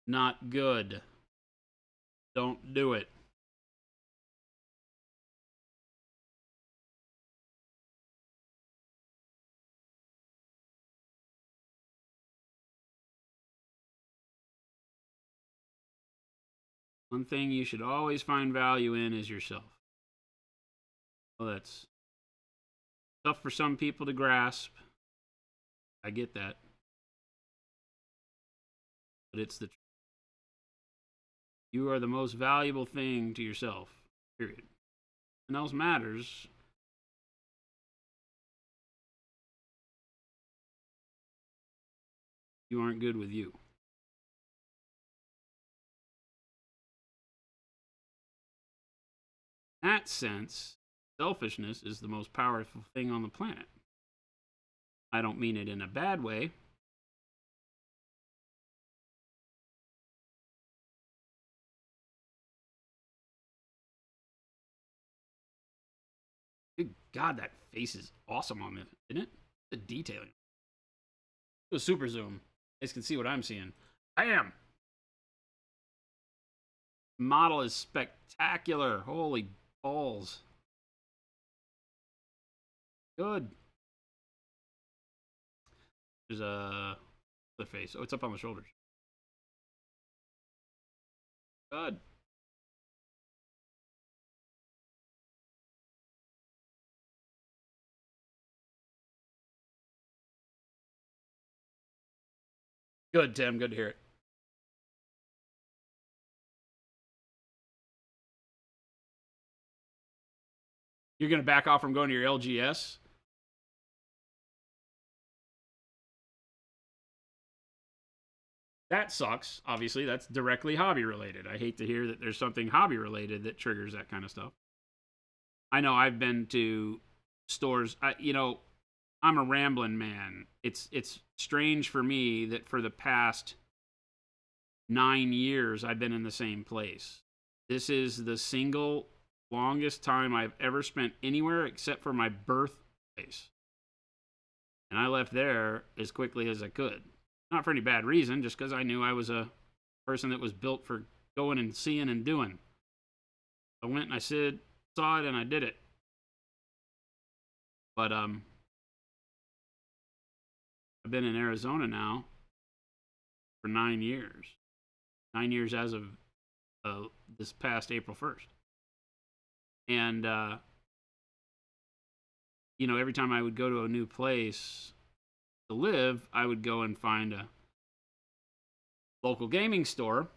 not good. Don't do it. One thing you should always find value in is yourself. Well, that's tough for some people to grasp. I get that. But it's the truth. You are the most valuable thing to yourself, period. Nothing else matters. You aren't good with you. In that sense, selfishness is the most powerful thing on the planet. I don't mean it in a bad way. Good God, that face is awesome on this, isn't it? The detailing. Do a super zoom. You guys can see what I'm seeing. Bam! Model is spectacular. Holy balls. Good. There's a the face. Oh, it's up on the shoulders. Good. Good, Tim. Good to hear it. You're going to back off from going to your LGS? That sucks. Obviously, that's directly hobby related. I hate to hear that there's something hobby related that triggers that kind of stuff. I know I've been to stores. I'm a rambling man. It's strange for me that for the past 9 years I've been in the same place. This is the single longest time I've ever spent anywhere except for my birthplace. And I left there as quickly as I could. Not for any bad reason, just because I knew I was a person that was built for going and seeing and doing. I went and I saw it and I did it. But I've been in Arizona now for 9 years. 9 years as of this past April 1st. And every time I would go to a new place to live, I would go and find a local gaming store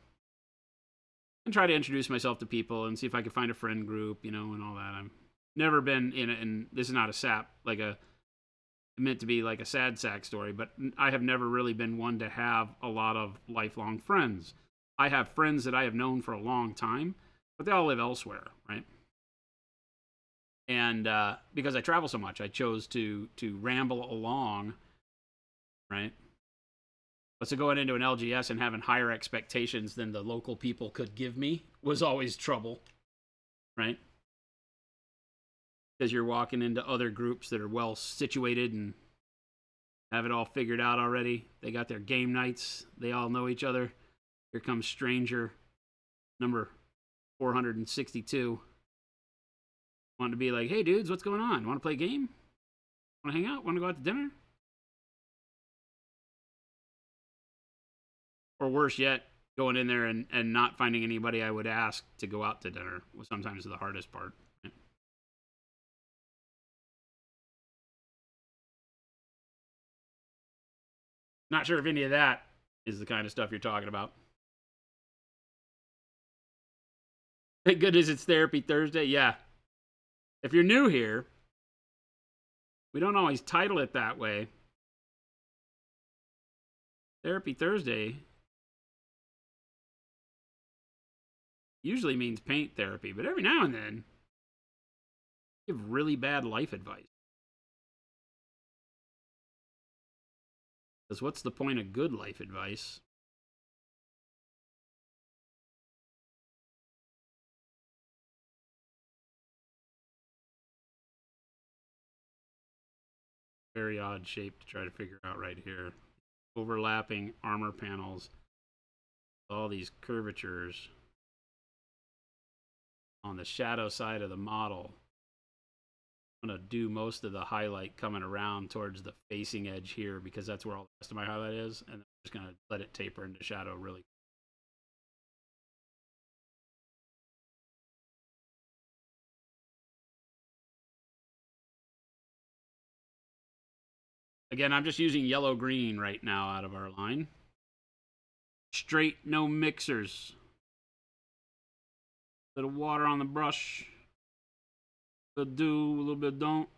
and try to introduce myself to people and see if I could find a friend group, and all that. I've never been in it, and this is not a sap, meant to be like a sad sack story, but I have never really been one to have a lot of lifelong friends. I have friends that I have known for a long time, but they all live elsewhere, right? And because I travel so much, I chose to ramble along, right? But so going into an LGS and having higher expectations than the local people could give me was always trouble, right? Because you're walking into other groups that are well situated and have it all figured out already. They got their game nights. They all know each other. Here comes stranger number 462. Want to be like, hey, dudes, what's going on? Want to play a game? Want to hang out? Want to go out to dinner? Or worse yet, going in there and not finding anybody I would ask to go out to dinner was sometimes the hardest part. Not sure if any of that is the kind of stuff you're talking about. Thank goodness it's Therapy Thursday. Yeah. If you're new here, we don't always title it that way. Therapy Thursday usually means paint therapy, but every now and then, give really bad life advice. Because what's the point of good life advice? Very odd shape to try to figure out right here. Overlapping armor panels. All these curvatures on the shadow side of the model. I'm going to do most of the highlight coming around towards the facing edge here because that's where all the rest of my highlight is. And I'm just going to let it taper into shadow really. Again, I'm just using yellow-green right now out of our line. Straight, no mixers. A little water on the brush. A little do, a little bit don't.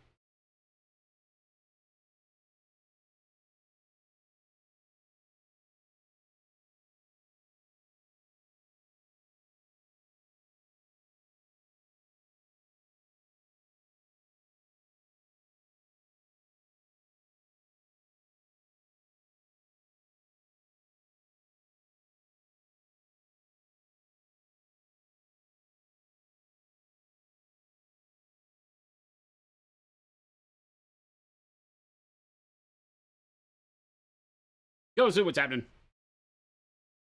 Go, Sue, what's happening?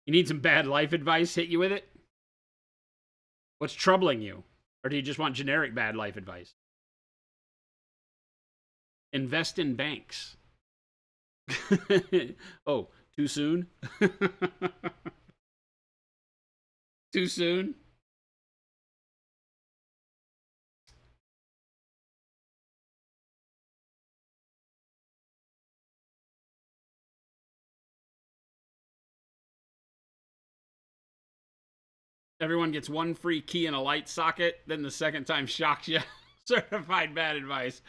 You need some bad life advice? Hit you with it? What's troubling you? Or do you just want generic bad life advice? Invest in banks. Oh, too soon? Too soon? Everyone gets one free key in a light socket, then the second time shocks you. Certified bad advice.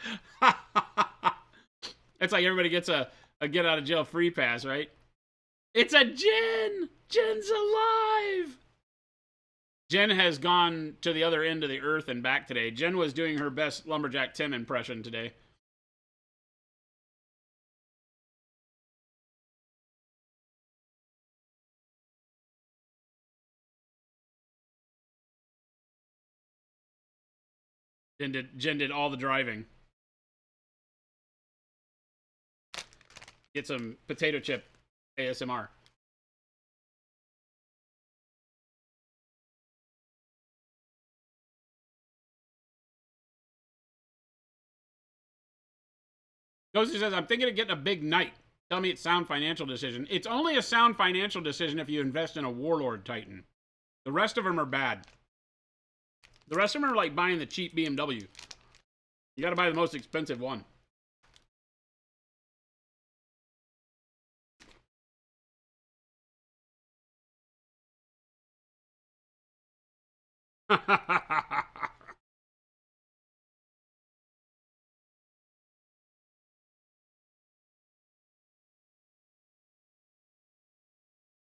It's like everybody gets a get out of jail free pass, right? It's a Jen! Jen's alive! Jen has gone to the other end of the earth and back today. Jen was doing her best Lumberjack Tim impression today. Jen did all the driving. Get some potato chip ASMR. Ghosty says, I'm thinking of getting a big knight. Tell me it's sound financial decision. It's only a sound financial decision if you invest in a Warlord Titan. The rest of them are bad. The rest of them are like buying the cheap BMW. You got to buy the most expensive one.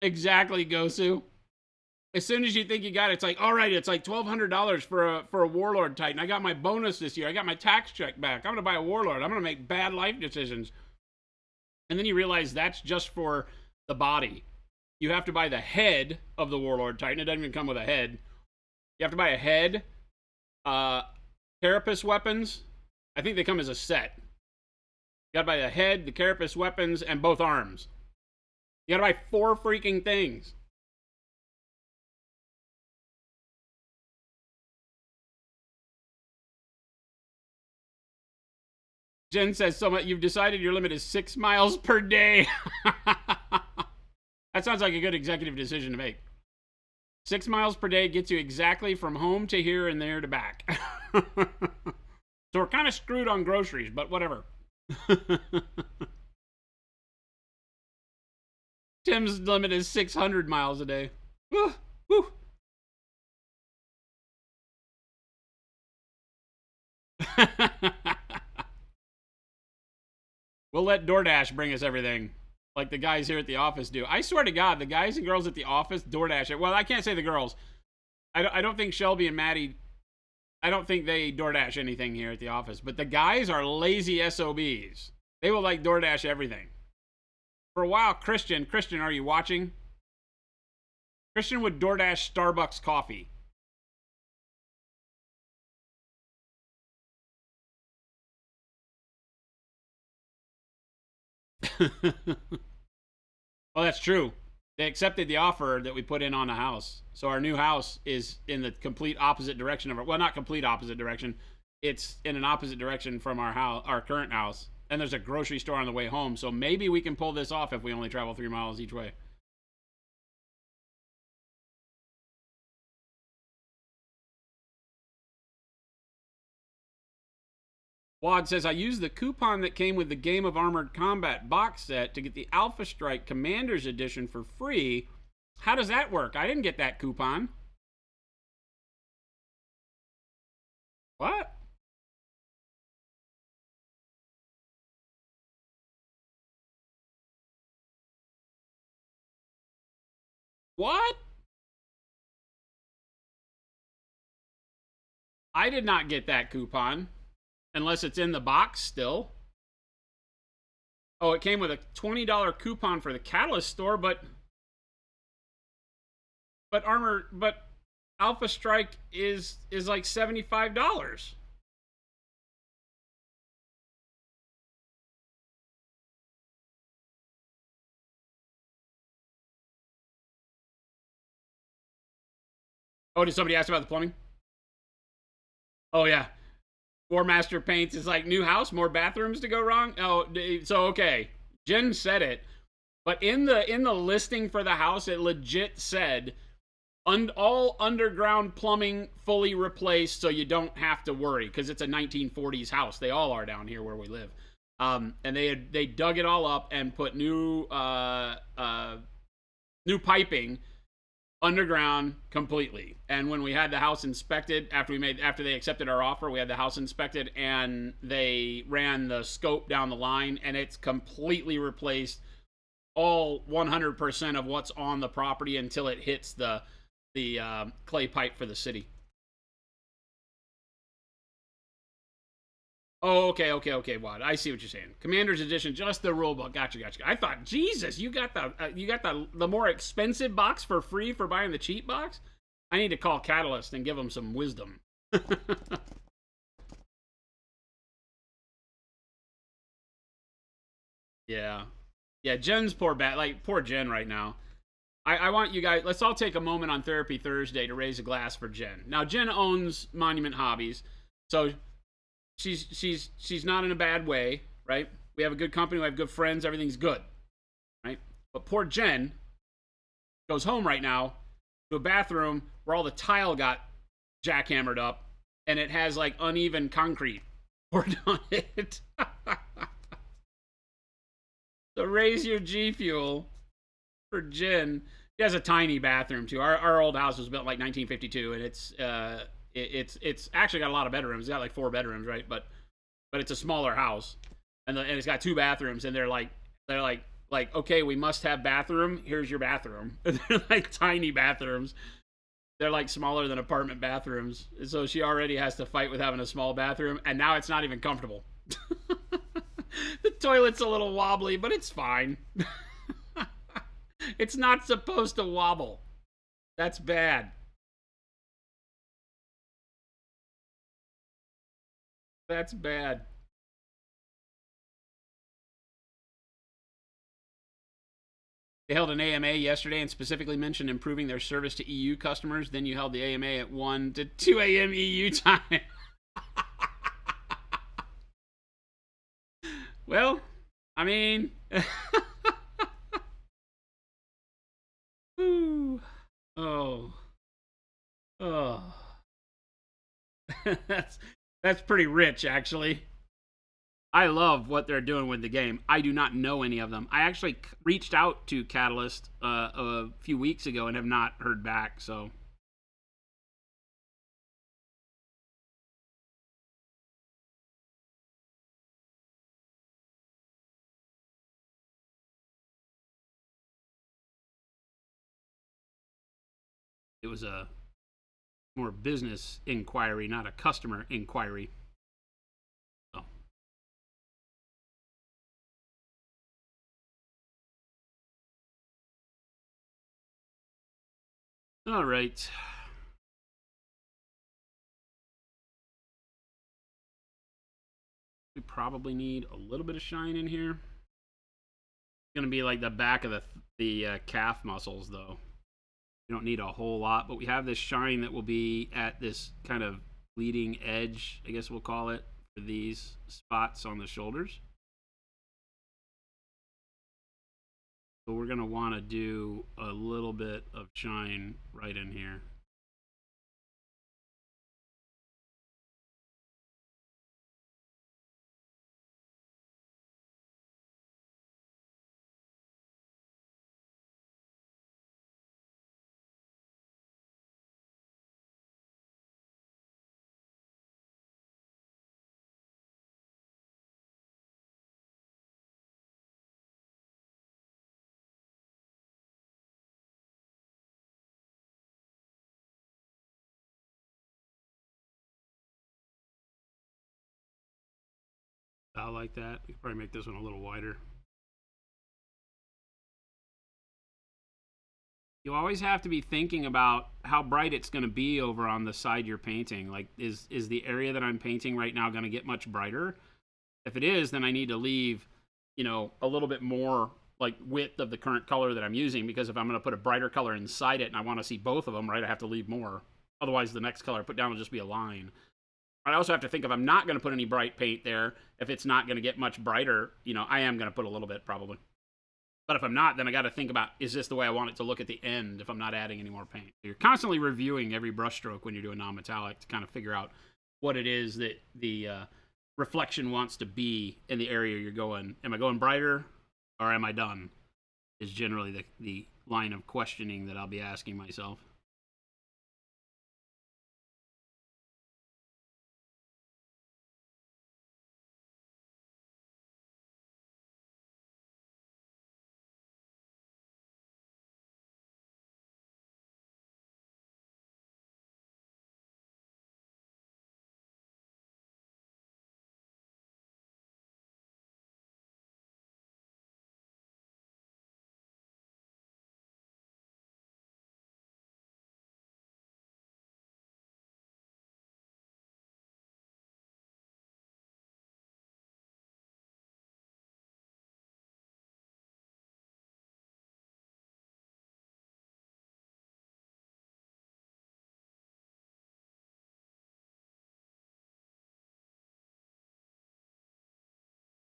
Exactly, Gosu. As soon as you think you got it, it's like, all right, it's like $1,200 for a Warlord Titan. I got my bonus this year. I got my tax check back. I'm going to buy a Warlord. I'm going to make bad life decisions. And then you realize that's just for the body. You have to buy the head of the Warlord Titan. It doesn't even come with a head. You have to buy a head. Carapace weapons. I think they come as a set. You got to buy the head, the carapace weapons, and both arms. You got to buy 4 freaking things. Jen says, so you've decided your limit is 6 miles per day. That sounds like a good executive decision to make. 6 miles per day gets you exactly from home to here and there to back. So we're kind of screwed on groceries, but whatever. Tim's limit is 600 miles a day. Woo, woo. We'll let DoorDash bring us everything, like the guys here at the office do. I swear to God, the guys and girls at the office DoorDash it. Well, I can't say the girls. I don't think Shelby and Maddie, I don't think they DoorDash anything here at the office. But the guys are lazy SOBs. They will like DoorDash everything. For a while, Christian, are you watching? Christian would DoorDash Starbucks coffee. Oh, that's true. They accepted the offer that we put in on a house. So our new house is in the complete opposite direction of our, well, not complete opposite direction. It's in an opposite direction from our house, our current house. And there's a grocery store on the way home. So maybe we can pull this off if we only travel 3 miles each way. Wad says, I used the coupon that came with the Game of Armored Combat box set to get the Alpha Strike Commander's Edition for free. How does that work? I didn't get that coupon. What? What? I did not get that coupon. Unless it's in the box still. Oh, it came with a $20 coupon for the Catalyst store, but Alpha Strike is like $75. Oh, did somebody ask about the plumbing? Oh yeah. War Master Paints is like new house, more bathrooms to go wrong. Oh, so okay. Jen said it, but in the listing for the house, it legit said all underground plumbing fully replaced, so you don't have to worry because it's a 1940s house. They all are down here where we live. And they dug it all up and put new piping underground completely. And when we had the house inspected, after they accepted our offer, we had the house inspected and they ran the scope down the line, and it's completely replaced all 100% of what's on the property until it hits the clay pipe for the city. Oh, okay, Wad. I see what you're saying. Commander's Edition, just the rule book. Gotcha. I thought, Jesus, you got the more expensive box for free for buying the cheap box. I need to call Catalyst and give them some wisdom. Yeah, Jen's poor Jen right now. I want you guys. Let's all take a moment on Therapy Thursday to raise a glass for Jen. Now, Jen owns Monument Hobbies, so she's not in a bad way, right? We have a good company, we have good friends, everything's good, right? But poor Jen goes home right now to a bathroom where all the tile got jackhammered up and it has like uneven concrete poured on it. So raise your G Fuel for Jen. She has a tiny bathroom too. Our old house was built like 1952, and it's actually got a lot of bedrooms. It's got like 4 bedrooms, right? But it's a smaller house, and it's got 2 bathrooms, and they're like okay, we must have bathroom. Here's your bathroom. They're like tiny bathrooms. They're like smaller than apartment bathrooms. So she already has to fight with having a small bathroom, and now it's not even comfortable. The toilet's a little wobbly, but it's fine. It's not supposed to wobble. That's bad. That's bad. They held an AMA yesterday and specifically mentioned improving their service to EU customers. Then you held the AMA at 1 to 2 a.m. EU time. Well, I mean, ooh, oh, oh, that's pretty rich, actually. I love what they're doing with the game. I do not know any of them. I actually reached out to Catalyst a few weeks ago and have not heard back. So it was a more business inquiry, not a customer inquiry. So All right. We probably need a little bit of shine in here. It's gonna be like the back of the calf muscles, though. You don't need a whole lot, but we have this shine that will be at this kind of leading edge, I guess we'll call it, for these spots on the shoulders. So we're gonna want to do a little bit of shine right in here. About like that. We could probably make this one a little wider. You always have to be thinking about how bright it's going to be over on the side you're painting. Like, is the area that I'm painting right now going to get much brighter? If it is, then I need to leave, a little bit more like width of the current color that I'm using, because if I'm going to put a brighter color inside it and I want to see both of them, right, I have to leave more. Otherwise, the next color I put down will just be a line. I also have to think if I'm not going to put any bright paint there, if it's not going to get much brighter, I am going to put a little bit probably. But if I'm not, then I got to think about, is this the way I want it to look at the end if I'm not adding any more paint? So you're constantly reviewing every brushstroke when you're doing non-metallic to kind of figure out what it is that the reflection wants to be in the area you're going. Am I going brighter or am I done? Is generally the line of questioning that I'll be asking myself.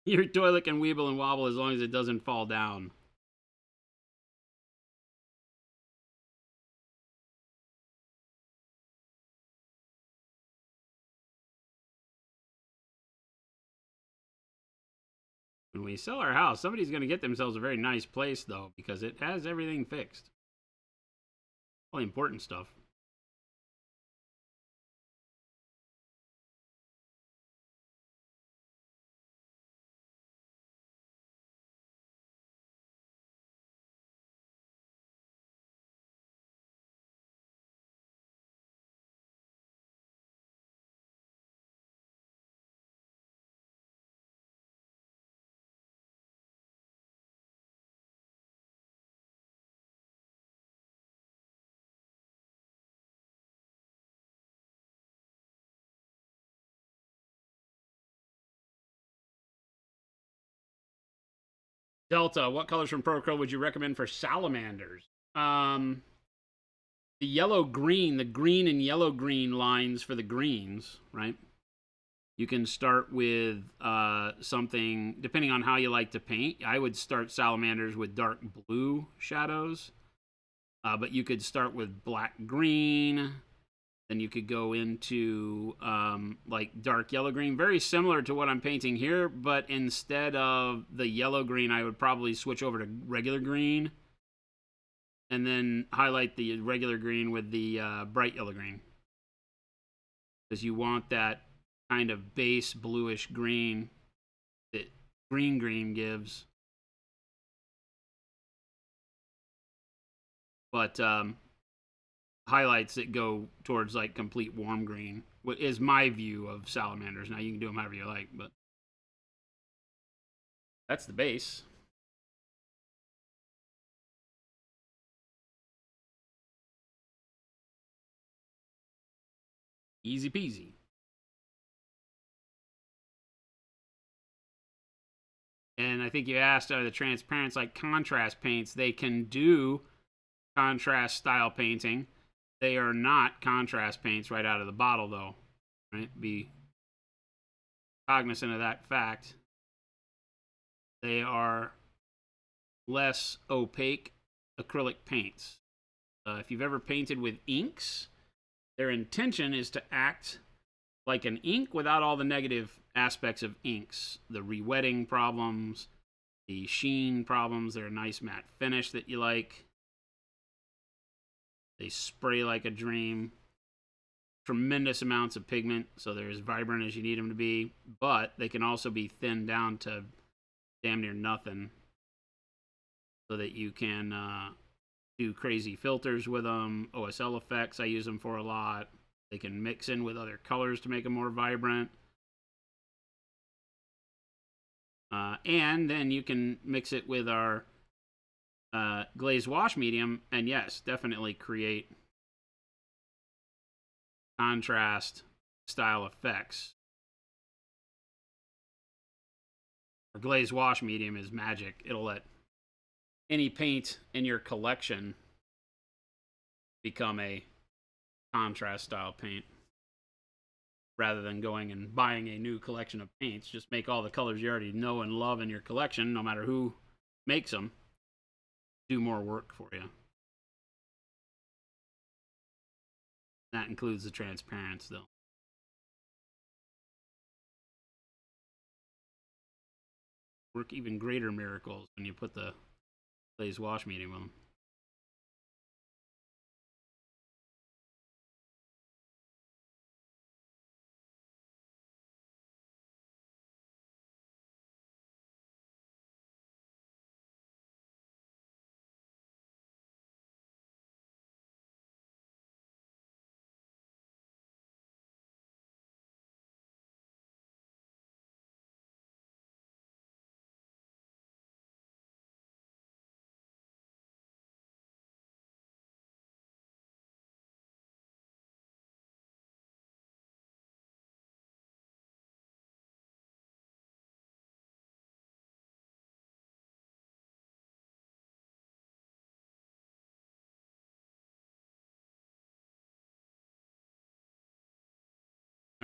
Your toilet can weeble and wobble as long as it doesn't fall down. When we sell our house, somebody's going to get themselves a very nice place, though, because it has everything fixed. All the important stuff. Delta, what colors from Acryl would you recommend for salamanders? The yellow green, the green and yellow green lines for the greens, right? You can start with something, depending on how you like to paint. I would start salamanders with dark blue shadows, but you could start with black green. Then you could go into like dark yellow green, very similar to what I'm painting here, but instead of the yellow green, I would probably switch over to regular green and then highlight the regular green with the bright yellow green, because you want that kind of base bluish green that green gives. But highlights that go towards like complete warm green, what is my view of salamanders. Now you can do them however you like, but that's the base. Easy peasy. And I think you asked, are the transparents like contrast paints? They can do contrast style painting. They are not contrast paints right out of the bottle, though. Right? Be cognizant of that fact. They are less opaque acrylic paints. If you've ever painted with inks, their intention is to act like an ink without all the negative aspects of inks. The rewetting problems, the sheen problems. They're a nice matte finish that you like. They spray like a dream. Tremendous amounts of pigment, so they're as vibrant as you need them to be, but they can also be thinned down to damn near nothing so that you can do crazy filters with them. OSL effects, I use them for a lot. They can mix in with other colors to make them more vibrant. And then you can mix it with our glaze wash medium, and yes, definitely create contrast style effects. Our glaze wash medium is magic. It'll let any paint in your collection become a contrast style paint. Rather than going and buying a new collection of paints, just make all the colors you already know and love in your collection, no matter who makes them. Do more work for you. That includes the transparents, though. Work even greater miracles when you put the glaze wash medium on them.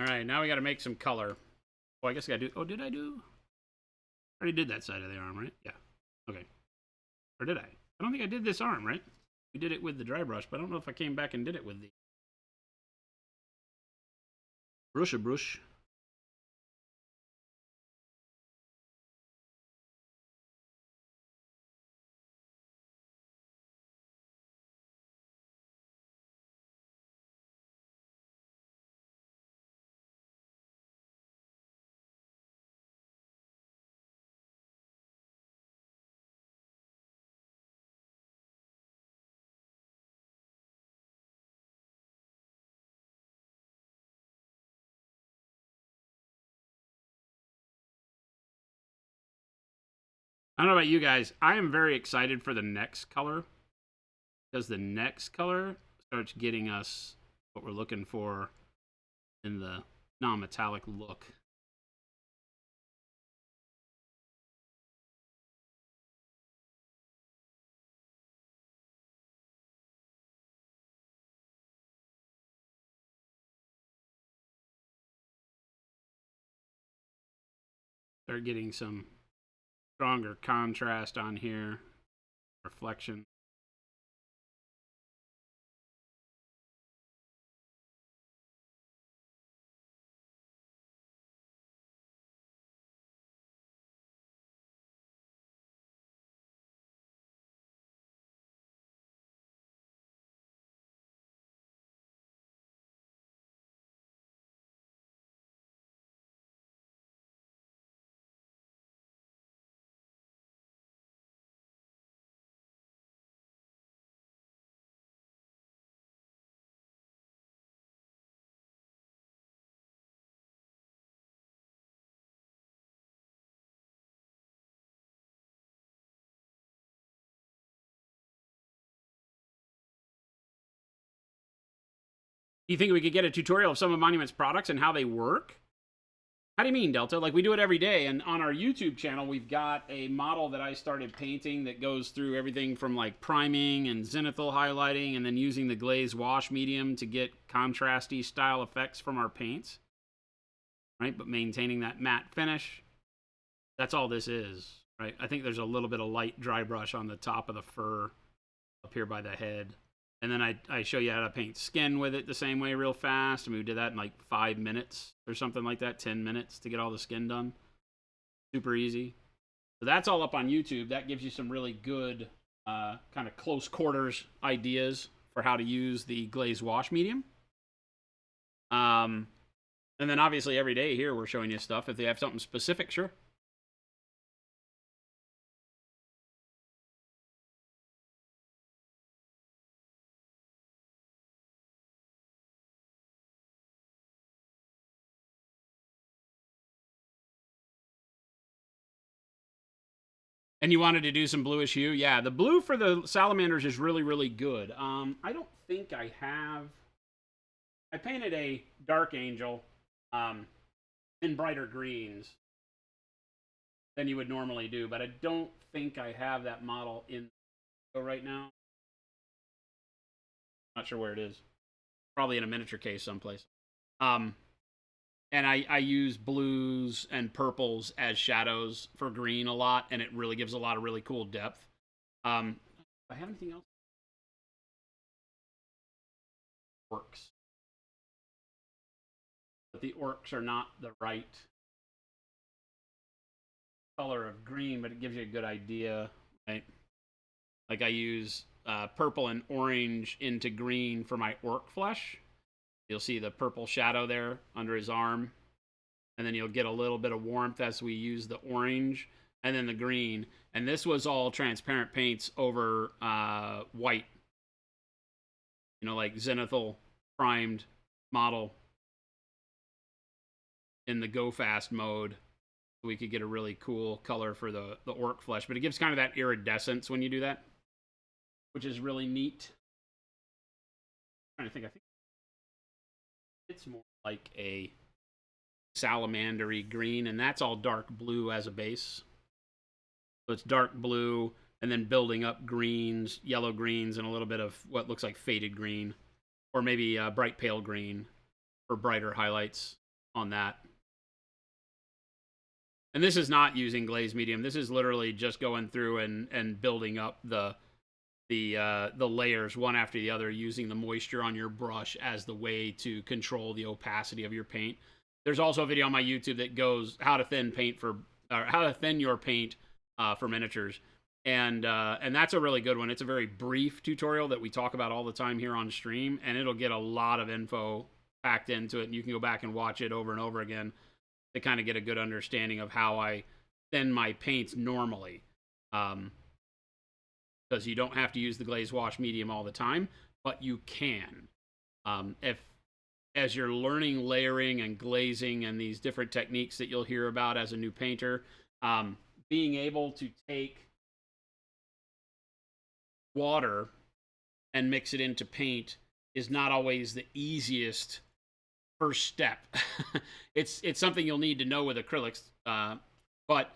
All right, now we got to make some color. Oh, I guess I got to do. Oh, did I do? I already did that side of the arm, right? Yeah. Okay. Or did I? I don't think I did this arm, right? We did it with the dry brush, but I don't know if I came back and did it with the brush. I don't know about you guys. I am very excited for the next color because the next color starts getting us what we're looking for in the non-metallic look. Start getting some stronger contrast on here, reflection. You think we could get a tutorial of some of Monument's products and how they work? How do you mean, Delta? Like, we do it every day, and on our YouTube channel, we've got a model that I started painting that goes through everything from, like, priming and zenithal highlighting, and then using the glaze wash medium to get contrasty style effects from our paints, right? But maintaining that matte finish. That's all this is, right? I think there's a little bit of light dry brush on the top of the fur up here by the head. And then I show you how to paint skin with it the same way real fast. I mean, we did that in like 5 minutes or something like that, 10 minutes to get all the skin done. Super easy. So that's all up on YouTube. That gives you some really good kind of close quarters ideas for how to use the glaze wash medium. And then obviously every day here we're showing you stuff. If they have something specific, sure. And you wanted to do some bluish hue? Yeah, the blue for the salamanders is really, really good. I don't think I have... I painted a dark angel in brighter greens than you would normally do, but I don't think I have that model in right now. Not sure where it is. Probably in a miniature case someplace. And I use blues and purples as shadows for green a lot, and it really gives a lot of really cool depth. Do I have anything else? Orcs. But the orcs are not the right color of green, but it gives you a good idea, right? Like I use purple and orange into green for my orc flesh. You'll see the purple shadow there under his arm. And then you'll get a little bit of warmth as we use the orange and then the green. And this was all transparent paints over white. You know, like zenithal primed model in the go fast mode. We could get a really cool color for the orc flesh. But it gives kind of that iridescence when you do that, which is really neat. I'm trying to think, I think it's more like a salamandery green, and that's all dark blue as a base. So it's dark blue, and then building up greens, yellow greens, and a little bit of what looks like faded green, or maybe bright pale green for brighter highlights on that. And this is not using glaze medium. This is literally just going through and building up the layers one after the other, using the moisture on your brush as the way to control the opacity of your paint. There's also a video on my YouTube that goes how to thin paint for, or how to thin your paint for miniatures, and that's a really good one. It's a very brief tutorial that we talk about all the time here on stream, and it'll get a lot of info packed into it, and you can go back and watch it over and over again to kind of get a good understanding of how I thin my paints normally. Because you don't have to use the glaze wash medium all the time, but you can. As you're learning layering and glazing and these different techniques that you'll hear about as a new painter, being able to take water and mix it into paint is not always the easiest first step. It's something you'll need to know with acrylics, but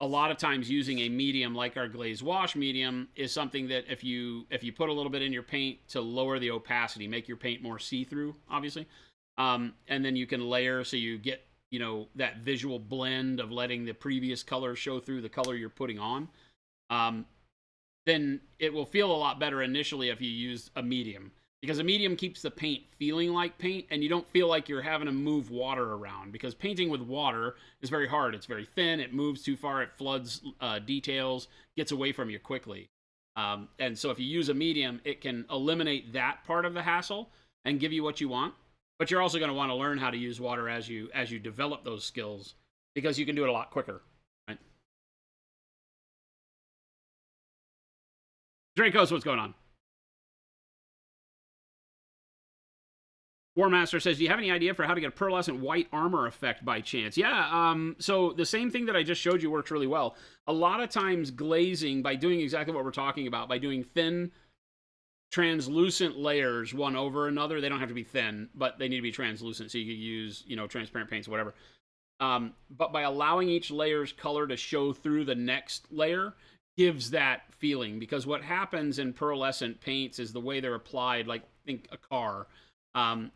a lot of times using a medium like our glaze wash medium is something that if you put a little bit in your paint to lower the opacity, make your paint more see-through, obviously, and then you can layer so you get, you know, that visual blend of letting the previous color show through the color you're putting on, then it will feel a lot better initially if you use a medium. Because a medium keeps the paint feeling like paint, and you don't feel like you're having to move water around. Because painting with water is very hard. It's very thin. It moves too far. It floods details, gets away from you quickly. And so if you use a medium, it can eliminate that part of the hassle and give you what you want. But you're also going to want to learn how to use water as you develop those skills, because you can do it a lot quicker. Right? Dracos, what's going on? Warmaster says, do you have any idea for how to get a pearlescent white armor effect by chance? Yeah, so the same thing that I just showed you works really well. A lot of times glazing, by doing exactly what we're talking about, by doing thin translucent layers one over another. They don't have to be thin, but they need to be translucent. So you could use, transparent paints, whatever. But by allowing each layer's color to show through the next layer gives that feeling, because what happens in pearlescent paints is the way they're applied, like think a car.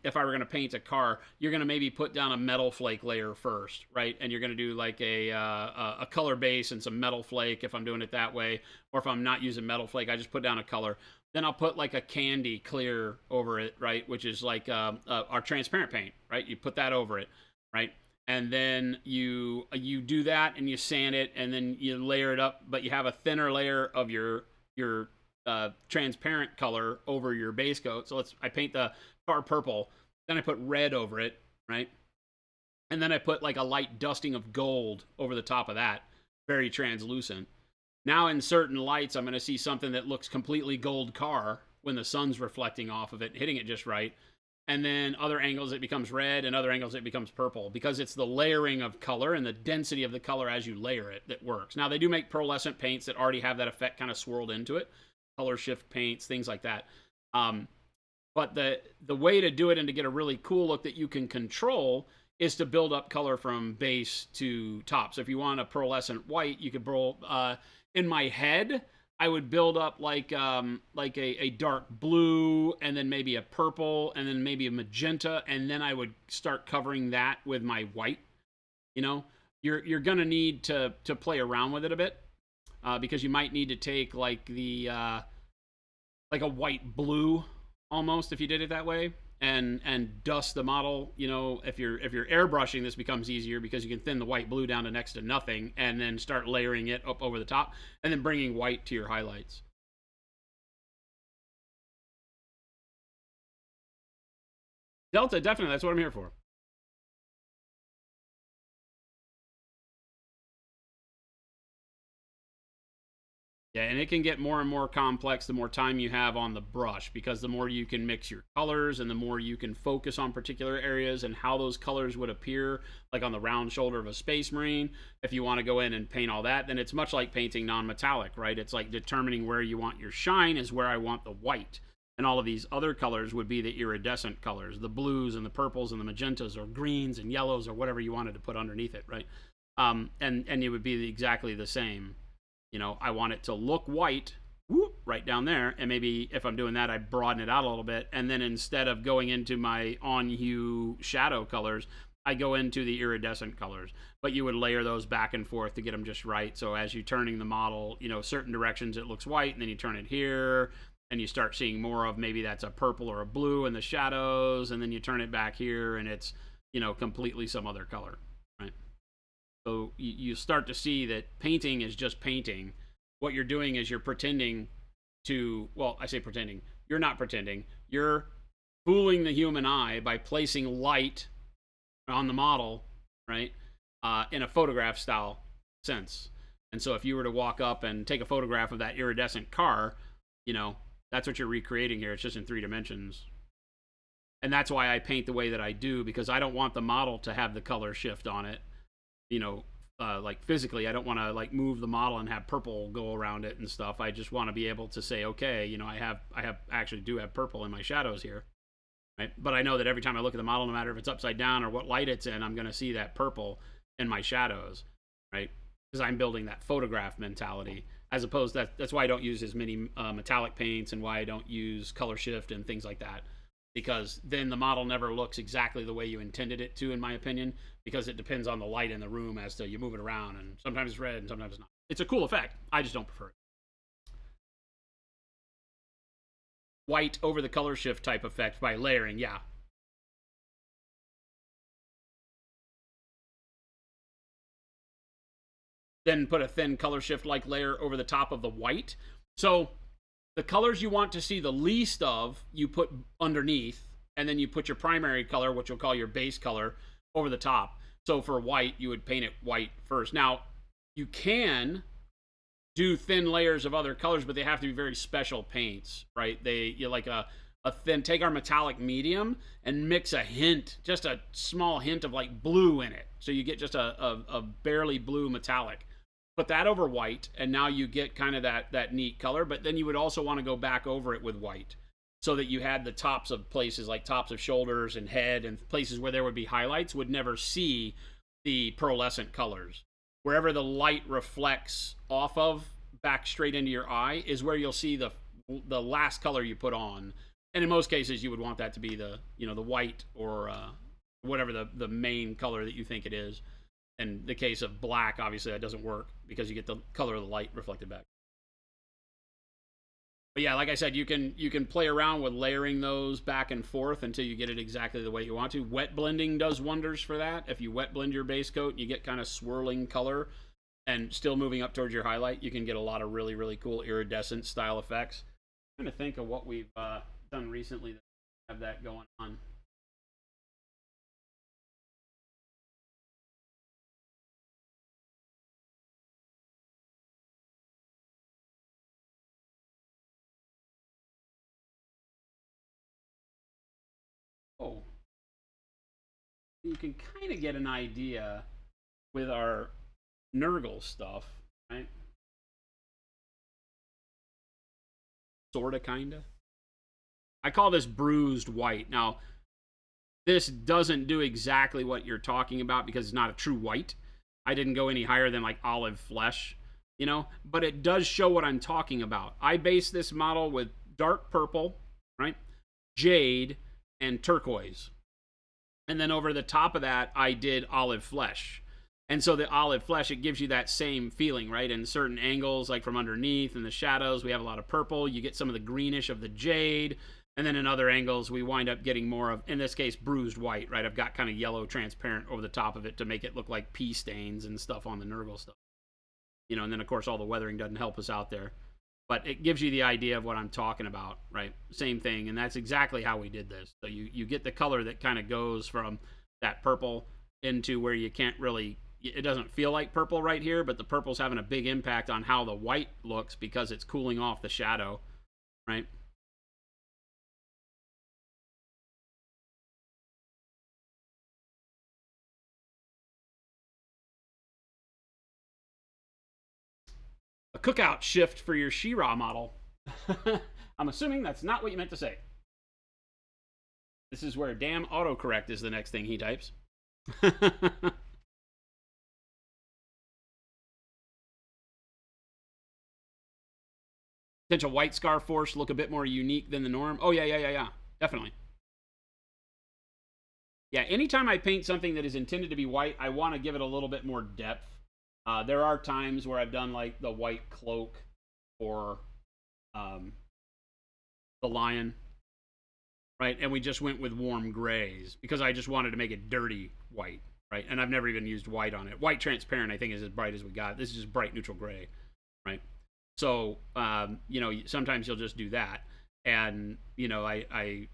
If I were going to paint a car, you're going to maybe put down a metal flake layer first, right? And you're going to do like a color base and some metal flake if I'm doing it that way. Or if I'm not using metal flake, I just put down a color. Then I'll put like a candy clear over it, right? Which is like our transparent paint, right? You put that over it, right? And then you do that and you sand it and then you layer it up, but you have a thinner layer of your transparent color over your base coat. So I paint the car purple, then I put red over it, right? And then I put like a light dusting of gold over the top of that, very translucent. Now in certain lights, I'm going to see something that looks completely gold car when the sun's reflecting off of it, hitting it just right. And then other angles it becomes red, and other angles it becomes purple, because it's the layering of color and the density of the color as you layer it that works. Now they do make pearlescent paints that already have that effect kind of swirled into it, color shift paints, things like that. But the way to do it and to get a really cool look that you can control is to build up color from base to top. So if you want a pearlescent white, you could in my head, I would build up like a dark blue, and then maybe a purple, and then maybe a magenta, and then I would start covering that with my white. You're gonna need to play around with it a bit, because you might need to take like a white blue almost if you did it that way, and dust the model. If you're airbrushing, this becomes easier because you can thin the white blue down to next to nothing and then start layering it up over the top and then bringing white to your highlights. Delta, definitely, that's what I'm here for. Yeah, and it can get more and more complex the more time you have on the brush, because the more you can mix your colors and the more you can focus on particular areas and how those colors would appear, like on the round shoulder of a Space Marine. If you want to go in and paint all that, then it's much like painting non-metallic, right? It's like determining where you want your shine is where I want the white. And all of these other colors would be the iridescent colors, the blues and the purples and the magentas or greens and yellows or whatever you wanted to put underneath it, right? And it would be exactly the same. I want it to look white, whoop, right down there, and maybe if I'm doing that, I broaden it out a little bit, and then instead of going into my on-hue shadow colors, I go into the iridescent colors. But you would layer those back and forth to get them just right. So as you're turning the model, certain directions it looks white, and then you turn it here, and you start seeing more of maybe that's a purple or a blue in the shadows, and then you turn it back here, and it's, completely some other color, right? So you start to see that painting is just painting. What you're doing is you're pretending well, I say pretending. You're not pretending. You're fooling the human eye by placing light on the model, right, in a photograph style sense. And so if you were to walk up and take a photograph of that iridescent car, that's what you're recreating here. It's just in 3 dimensions. And that's why I paint the way that I do, because I don't want the model to have the color shift on it. Like physically, I don't want to like move the model and have purple go around it and stuff. I just want to be able to say, okay, I actually do have purple in my shadows here, right? But I know that every time I look at the model, no matter if it's upside down or what light it's in, I'm going to see that purple in my shadows, right? Because I'm building that photograph mentality, as opposed to that's why I don't use as many metallic paints and why I don't use color shift and things like that. Because then the model never looks exactly the way you intended it to, in my opinion, because it depends on the light in the room as to you move it around, and sometimes it's red and sometimes it's not. It's a cool effect. I just don't prefer it. White over the color shift type effect by layering, yeah. Then put a thin color shift like layer over the top of the white. So the colors you want to see the least of, you put underneath, and then you put your primary color, which you'll call your base color, over the top. So for white, you would paint it white first. Now, you can do thin layers of other colors, but they have to be very special paints, right? You like a thin, take our metallic medium and mix just a small hint of like blue in it. So you get just a barely blue metallic. put that over white, and now you get kind of that neat color. But then you would also want to go back over it with white, so that you had the tops of places like tops of shoulders and head and places where there would be highlights would never see the pearlescent colors. Wherever the light reflects off of back straight into your eye is where you'll see the last color you put on. And in most cases, you would want that to be the the white or whatever the main color that you think it is. In the case of black, obviously that doesn't work because you get the color of the light reflected back. But yeah, like I said, you can play around with layering those back and forth until you get it exactly the way you want to. Wet blending does wonders for that. If you wet blend your base coat, you get kind of swirling color and still moving up towards your highlight, you can get a lot of really, really cool iridescent style effects. I'm trying to think of what we've done recently that have that going on. Oh, you can kind of get an idea with our Nurgle stuff, right? Sorta, kinda. I call this bruised white. Now, this doesn't do exactly what you're talking about because it's not a true white. I didn't go any higher than like olive flesh, but it does show what I'm talking about. I base this model with dark purple, right? Jade and turquoise. And then over the top of that, I did olive flesh. And so the olive flesh, it gives you that same feeling, right? In certain angles, like from underneath in the shadows, we have a lot of purple. You get some of the greenish of the jade. And then in other angles, we wind up getting more of, in this case, bruised white, right? I've got kind of yellow transparent over the top of it to make it look like pea stains and stuff on the Nurgle stuff. And then, of course, all the weathering doesn't help us out there. But it gives you the idea of what I'm talking about, right? Same thing, and that's exactly how we did this. So you get the color that kind of goes from that purple into where you can't really, it doesn't feel like purple right here, but the purple's having a big impact on how the white looks because it's cooling off the shadow, right? A cookout shift for your She-Ra model. I'm assuming that's not what you meant to say. This is where damn autocorrect is the next thing he types. Potential white scar force look a bit more unique than the norm. Oh, yeah. Definitely. Yeah, anytime I paint something that is intended to be white, I want to give it a little bit more depth. There are times where I've done like the white cloak or the lion, right? And we just went with warm grays because I just wanted to make it dirty white, right? And I've never even used white on it. White transparent, I think, is as bright as we got. This is just bright neutral gray, right? So, sometimes you'll just do that. And, I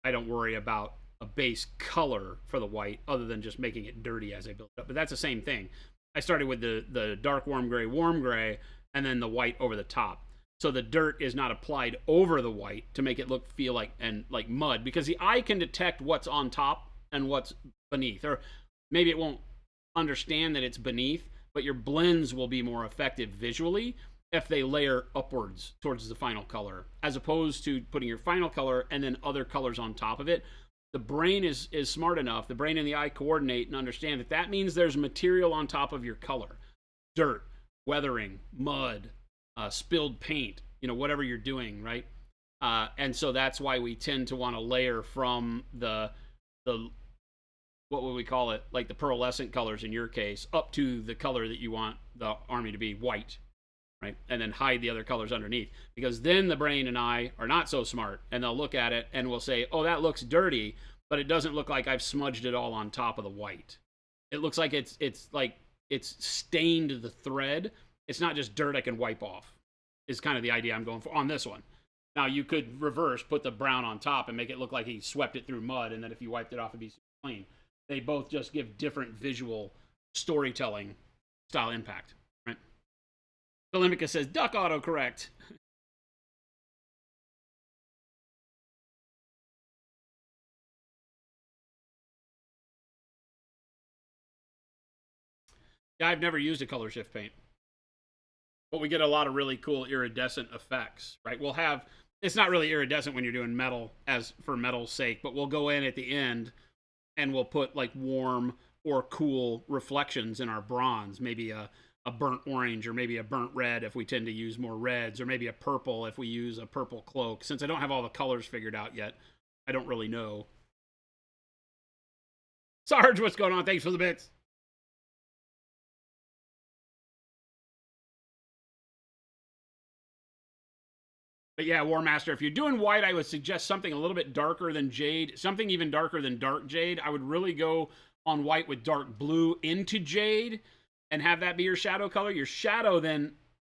don't worry about a base color for the white other than just making it dirty as I build it up. But that's the same thing. I started with the dark warm gray, and then the white over the top. So the dirt is not applied over the white to make it feel like mud, because the eye can detect what's on top and what's beneath, or maybe it won't understand that it's beneath, but your blends will be more effective visually if they layer upwards towards the final color, as opposed to putting your final color and then other colors on top of it. The brain is smart enough, the brain and the eye coordinate and understand that means there's material on top of your color. Dirt, weathering, mud, spilled paint, whatever you're doing, right? And so that's why we tend to want to layer from the what would we call it, like the pearlescent colors in your case, up to the color that you want the army to be, white, right? And then hide the other colors underneath, because then the brain and I are not so smart, and they'll look at it and will say, oh, that looks dirty, but it doesn't look like I've smudged it all on top of the white. It looks like it's stained the thread. It's not just dirt I can wipe off, is kind of the idea I'm going for on this one. Now, you could reverse, put the brown on top and make it look like he swept it through mud, and then if you wiped it off, it'd be clean. They both just give different visual storytelling style impact, right? Olympica says, duck autocorrect. Yeah, I've never used a color shift paint. But we get a lot of really cool iridescent effects, right? We'll have, it's not really iridescent when you're doing metal as for metal's sake, but we'll go in at the end and we'll put like warm or cool reflections in our bronze, maybe a burnt orange or maybe a burnt red if we tend to use more reds, or maybe a purple if we use a purple cloak. Since I don't have all the colors figured out yet, I don't really know. Sarge, what's going on? Thanks for the bits. But yeah, War Master, if you're doing white, I would suggest something a little bit darker than jade, something even darker than dark jade. I would really go on white with dark blue into jade and have that be your shadow color. Your shadow then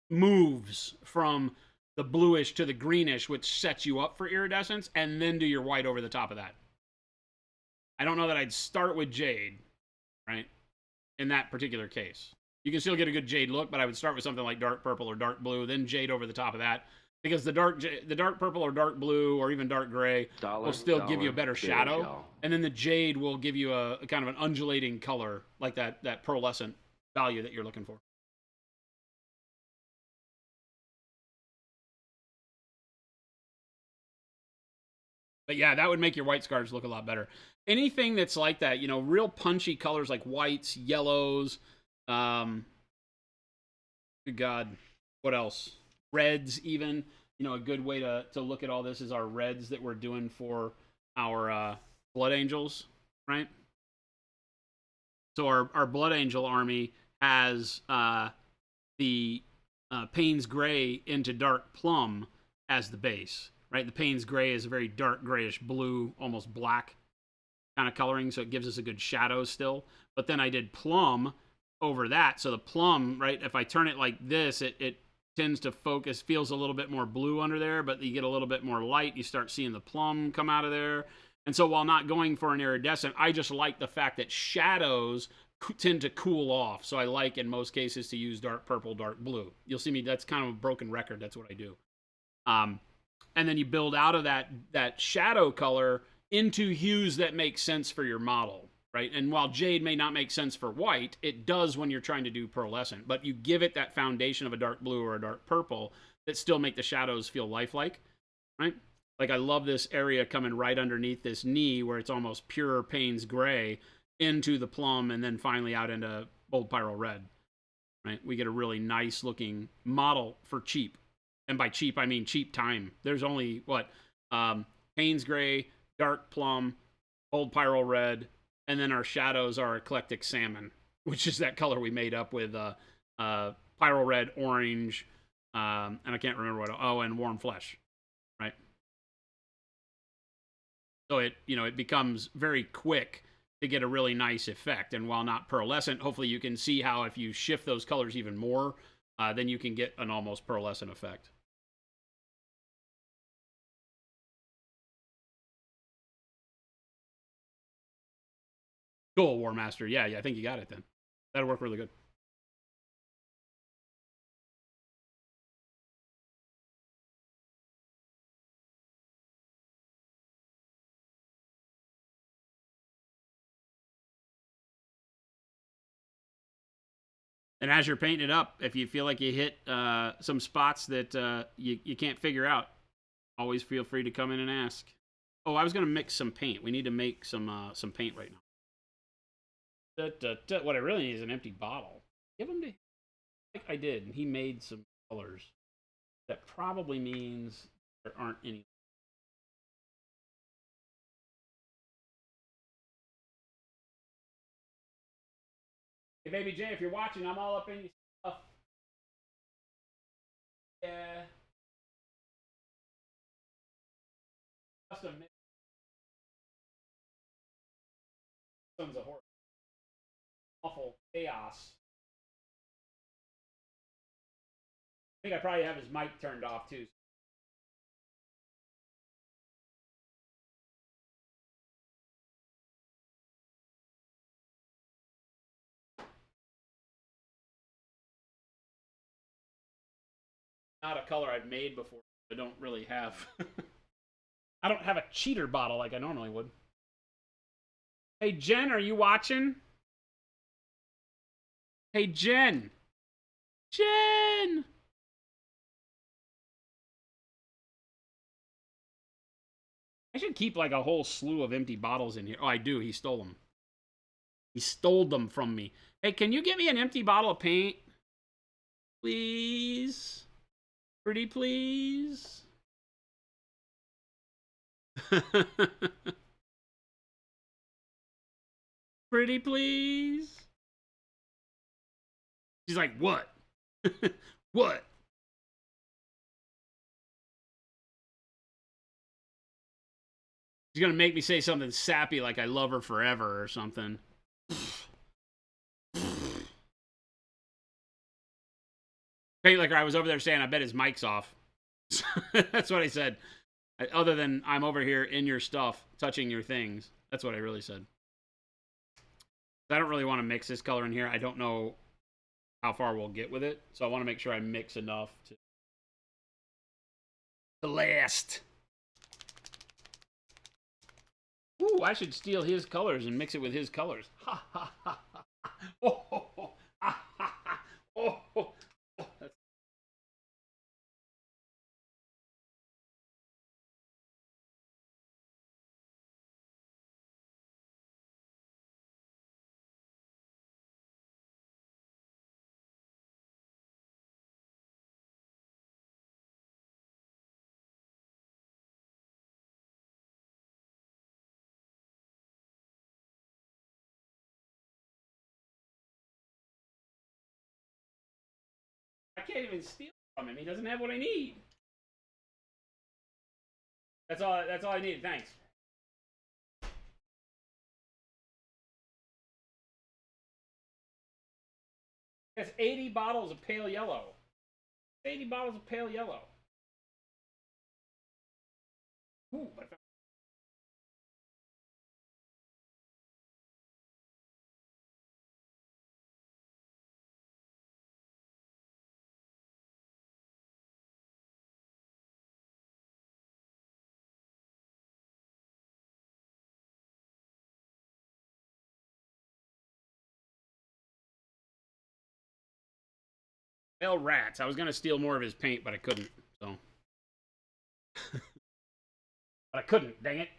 moves from the bluish to the greenish, which sets you up for iridescence, and then do your white over the top of that. I don't know that I'd start with jade, right? In that particular case. You can still get a good jade look, but I would start with something like dark purple or dark blue, then jade over the top of that. Because the dark purple or dark blue or even dark gray will still give you a better shadow, and then the jade will give you a kind of an undulating color, like that pearlescent value that you're looking for. But yeah, that would make your white scarves look a lot better. Anything that's like that, you know, real punchy colors like whites, yellows, good God, what else? Reds even. You know, a good way to look at all this is our reds that we're doing for our Blood Angels, right? So our Blood Angel army has the Payne's Gray into Dark Plum as the base, right? The Payne's Gray is a very dark grayish blue, almost black kind of coloring, so it gives us a good shadow still. But then I did Plum over that, so the Plum, right, if I turn it like this, it tends to focus, feels a little bit more blue under there, but you get a little bit more light. You start seeing the plum come out of there. And so while not going for an iridescent, I just like the fact that shadows tend to cool off. So I like in most cases to use dark purple, dark blue. You'll see me, that's kind of a broken record. That's what I do. And then you build out of that shadow color into hues that make sense for your model. Right? And while jade may not make sense for white, it does when you're trying to do pearlescent. But you give it that foundation of a dark blue or a dark purple that still make the shadows feel lifelike, right? Like I love this area coming right underneath this knee where it's almost pure Payne's Gray into the plum and then finally out into Bold Pyro Red, right? We get a really nice looking model for cheap. And by cheap, I mean cheap time. There's only, Payne's Gray, Dark Plum, Bold Pyro Red, and then our shadows are Eclectic Salmon, which is that color we made up with Pyro Red, Orange, and I can't remember what. Oh, and Warm Flesh, right? So it becomes very quick to get a really nice effect. And while not pearlescent, hopefully you can see how if you shift those colors even more, then you can get an almost pearlescent effect. Cool, War Master. Yeah, I think you got it then. That'll work really good. And as you're painting it up, if you feel like you hit some spots that you can't figure out, always feel free to come in and ask. Oh, I was gonna mix some paint. We need to make some paint right now. What I really need is an empty bottle. Give them to like I did, and he made some colors. That probably means there aren't any. Hey, Baby J, if you're watching, I'm all up in your stuff. Yeah. Custom mix. Sons of horse. Awful chaos. I think I probably have his mic turned off too. Not a color I've made before. I don't really have. I don't have a cheater bottle like I normally would. Hey, Jen, are you watching? Hey, Jen. Jen! I should keep like a whole slew of empty bottles in here. Oh, I do. He stole them. He stole them from me. Hey, can you get me an empty bottle of paint? Please? Pretty please? Pretty please? She's like, what? What? She's gonna make me say something sappy like I love her forever or something. Paint liquor, I was over there saying, I bet his mic's off. That's what I said. Other than I'm over here in your stuff, touching your things. That's what I really said. I don't really want to mix this color in here. I don't know how far we'll get with it. So I want to make sure I mix enough to last. Ooh, I should steal his colors and mix it with his colors. Ha ha ha ha. Oh, oh, oh. Ha, ha, ha. Oh, oh. I can't even steal from him. He doesn't have what I need. That's all I need. Thanks. That's 80 bottles of pale yellow. 80 bottles of pale yellow. Ooh, I found pale rats. I was gonna steal more of his paint, but I couldn't. So, but I couldn't. Dang it!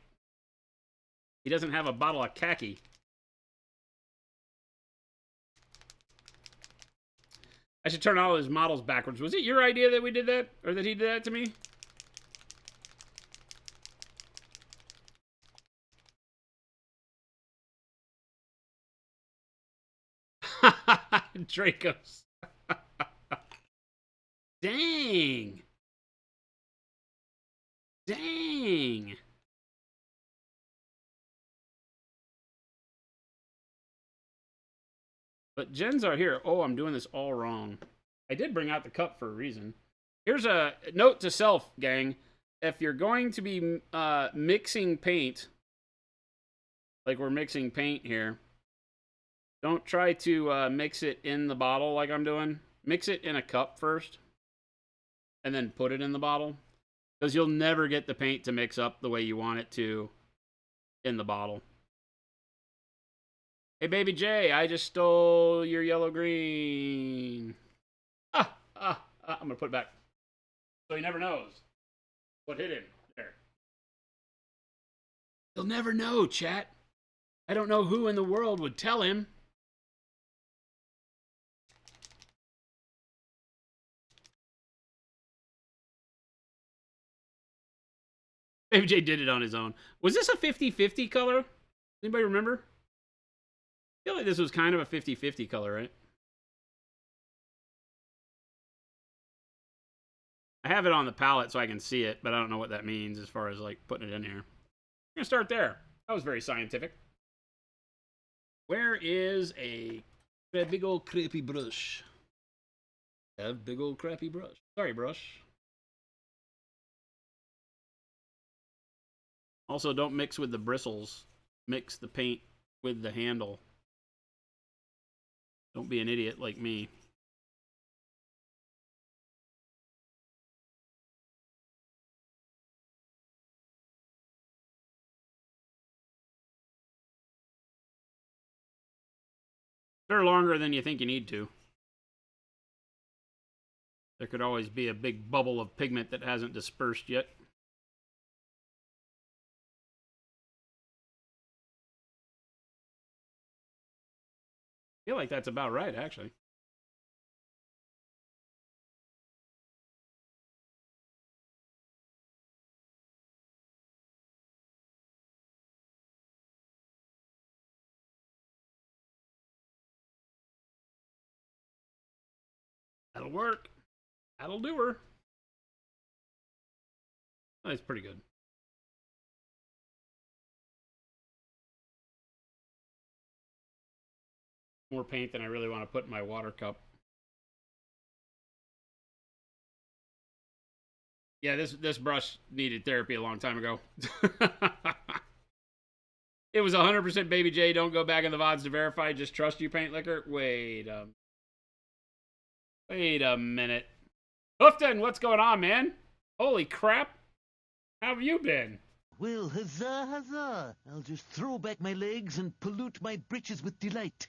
He doesn't have a bottle of khaki. I should turn all his models backwards. Was it your idea that we did that, or that he did that to me? Dracos. Dang. Dang. But Jen's are here. Oh, I'm doing this all wrong. I did bring out the cup for a reason. Here's a note to self, gang. If you're going to be mixing paint, like we're mixing paint here, don't try to mix it in the bottle like I'm doing. Mix it in a cup first, and then put it in the bottle. Because you'll never get the paint to mix up the way you want it to in the bottle. Hey, Baby J, I just stole your yellow green. I'm going to put it back. So he never knows what hit him. There. He'll never know, chat. I don't know who in the world would tell him. Baby J did it on his own. Was this a 50-50 color? Anybody remember? I feel like this was kind of a 50-50 color, right? I have it on the palette so I can see it, but I don't know what that means as far as like putting it in here. I'm gonna start there. That was very scientific. Where is a big old crappy brush? I have big old crappy brush. Sorry, brush. Also, don't mix with the bristles. Mix the paint with the handle. Don't be an idiot like me. They're longer than you think you need to. There could always be a big bubble of pigment that hasn't dispersed yet. feel like that's about right, actually. That'll work. That'll do her. That's pretty good. More paint than I really want to put in my water cup. Yeah, this brush needed therapy a long time ago. It was 100% Baby J. Don't go back in the VODs to verify. Just trust you, Paint Liquor. Wait a minute. Hoofton, what's going on, man? Holy crap. How have you been? Well, huzzah, huzzah. I'll just throw back my legs and pollute my britches with delight.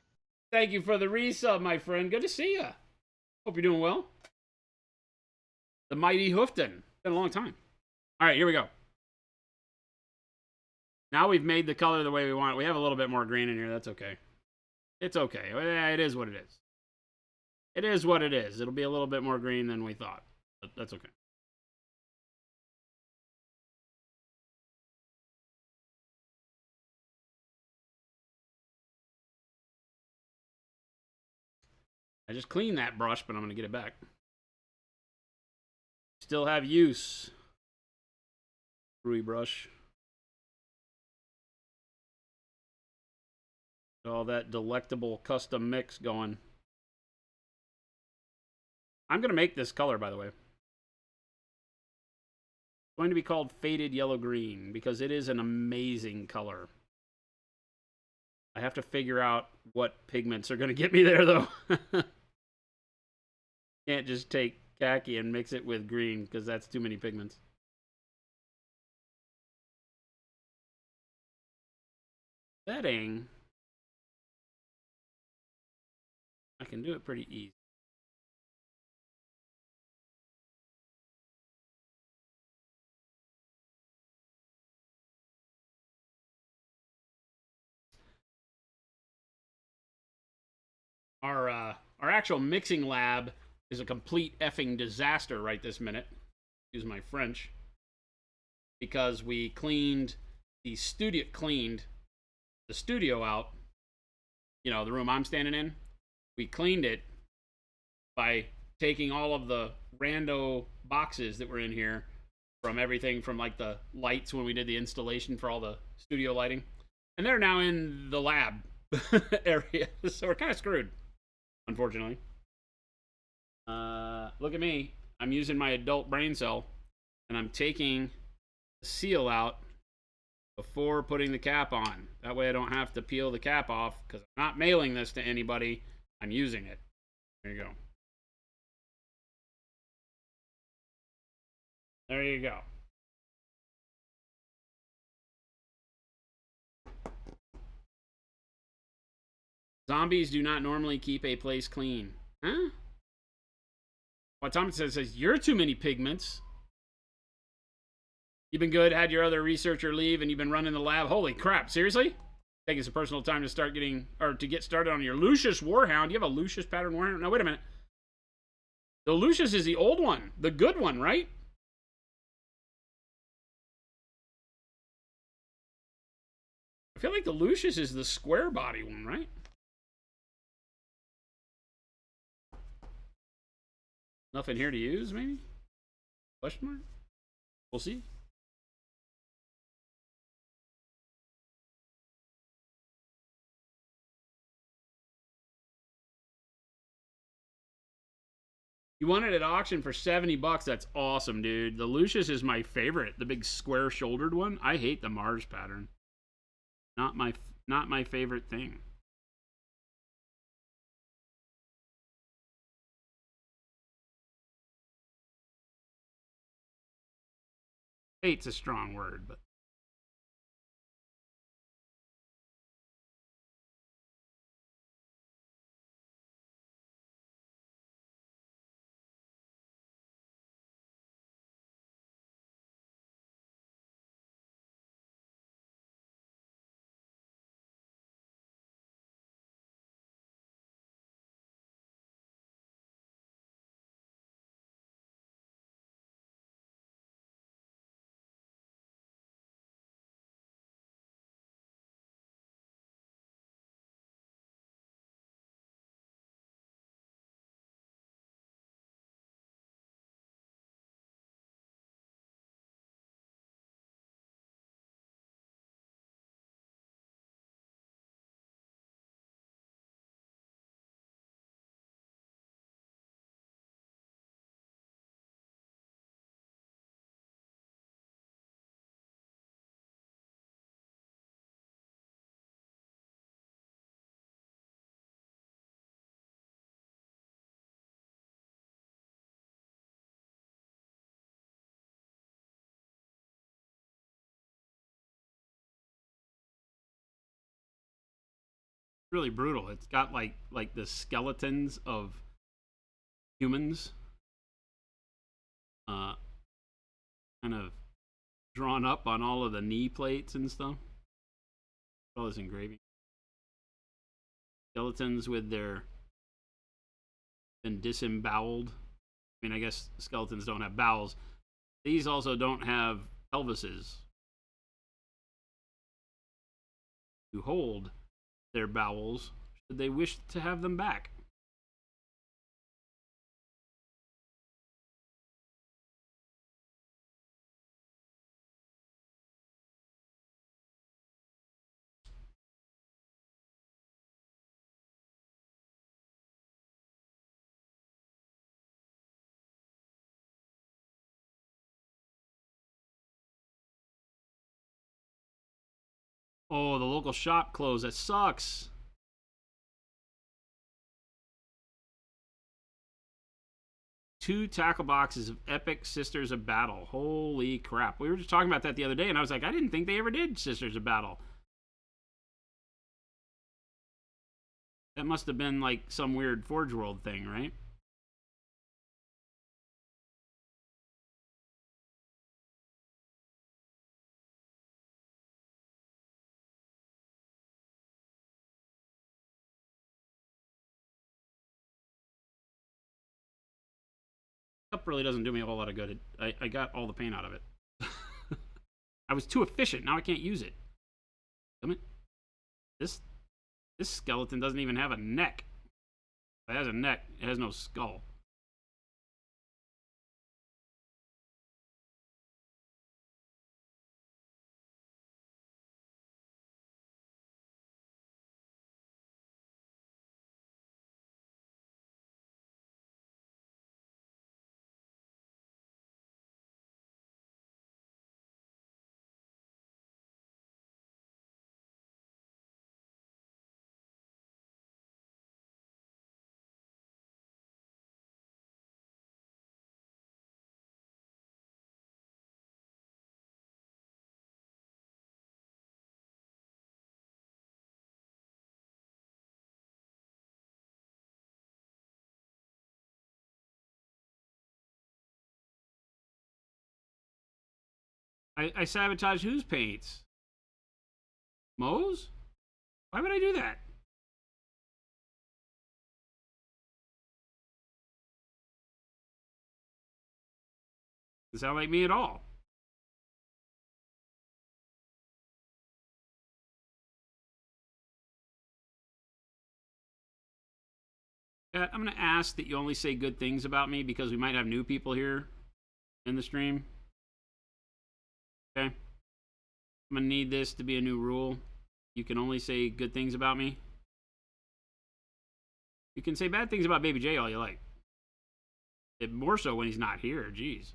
Thank you for the resub, my friend. Good to see you. Hope you're doing well. The mighty Hoofton. Been a long time. All right, here we go. Now we've made the color the way we want. We have a little bit more green in here. That's okay. It's okay. It is what it is. It is what it is. It'll be a little bit more green than we thought. But that's okay. I just cleaned that brush, but I'm going to get it back. Still have use. Brewy brush. All that delectable custom mix going. I'm going to make this color, by the way. It's going to be called Faded Yellow Green because it is an amazing color. I have to figure out what pigments are going to get me there, though. Can't just take khaki and mix it with green because that's too many pigments. Setting. I can do it pretty easy. Our actual mixing lab is a complete effing disaster right this minute. Excuse my French. Because we cleaned the studio out. You know, the room I'm standing in. We cleaned it by taking all of the rando boxes that were in here from everything from like the lights when we did the installation for all the studio lighting. And they're now in the lab area. So we're kind of screwed, unfortunately. Look at me. I'm using my adult brain cell and I'm taking the seal out before putting the cap on. That way I don't have to peel the cap off because I'm not mailing this to anybody. I'm using it. There you go. There you go. Zombies do not normally keep a place clean. Huh? Well, Thompson says, you're too many pigments. You've been good, had your other researcher leave, and you've been running the lab. Holy crap, seriously? Taking some personal time to start getting, or to get started on your Lucius Warhound. Do you have a Lucius pattern Warhound? No, wait a minute. The Lucius is the old one, the good one, right? I feel like the Lucius is the square body one, right? Nothing here to use, maybe? Question mark? We'll see. You won it at auction for 70 bucks. That's awesome, dude. The Lucius is my favorite. The big square-shouldered one. I hate the Mars pattern. Not my favorite thing. Hate's a strong word, but really brutal. It's got like the skeletons of humans, uh, kind of drawn up on all of the knee plates and stuff. All this engraving. Skeletons with their been disemboweled. I mean, I guess skeletons don't have bowels. These also don't have pelvises to hold their bowels should they wish to have them back. Oh, the local shop closed. That sucks. Two tackle boxes of Epic Sisters of Battle. Holy crap. We were just talking about that the other day, and I was like, I didn't think they ever did Sisters of Battle. That must have been like some weird Forge World thing, right? Cup really doesn't do me a whole lot of good. I got all the paint out of it. I was too efficient. Now I can't use it. Damn it. This skeleton doesn't even have a neck. It has a neck. It has no skull. I sabotaged whose paints? Moe's? Why would I do that? Doesn't sound like me at all. I'm going to ask that you only say good things about me because we might have new people here in the stream. Okay? I'm going to need this to be a new rule. You can only say good things about me. You can say bad things about Baby J all you like. More so when he's not here. Jeez.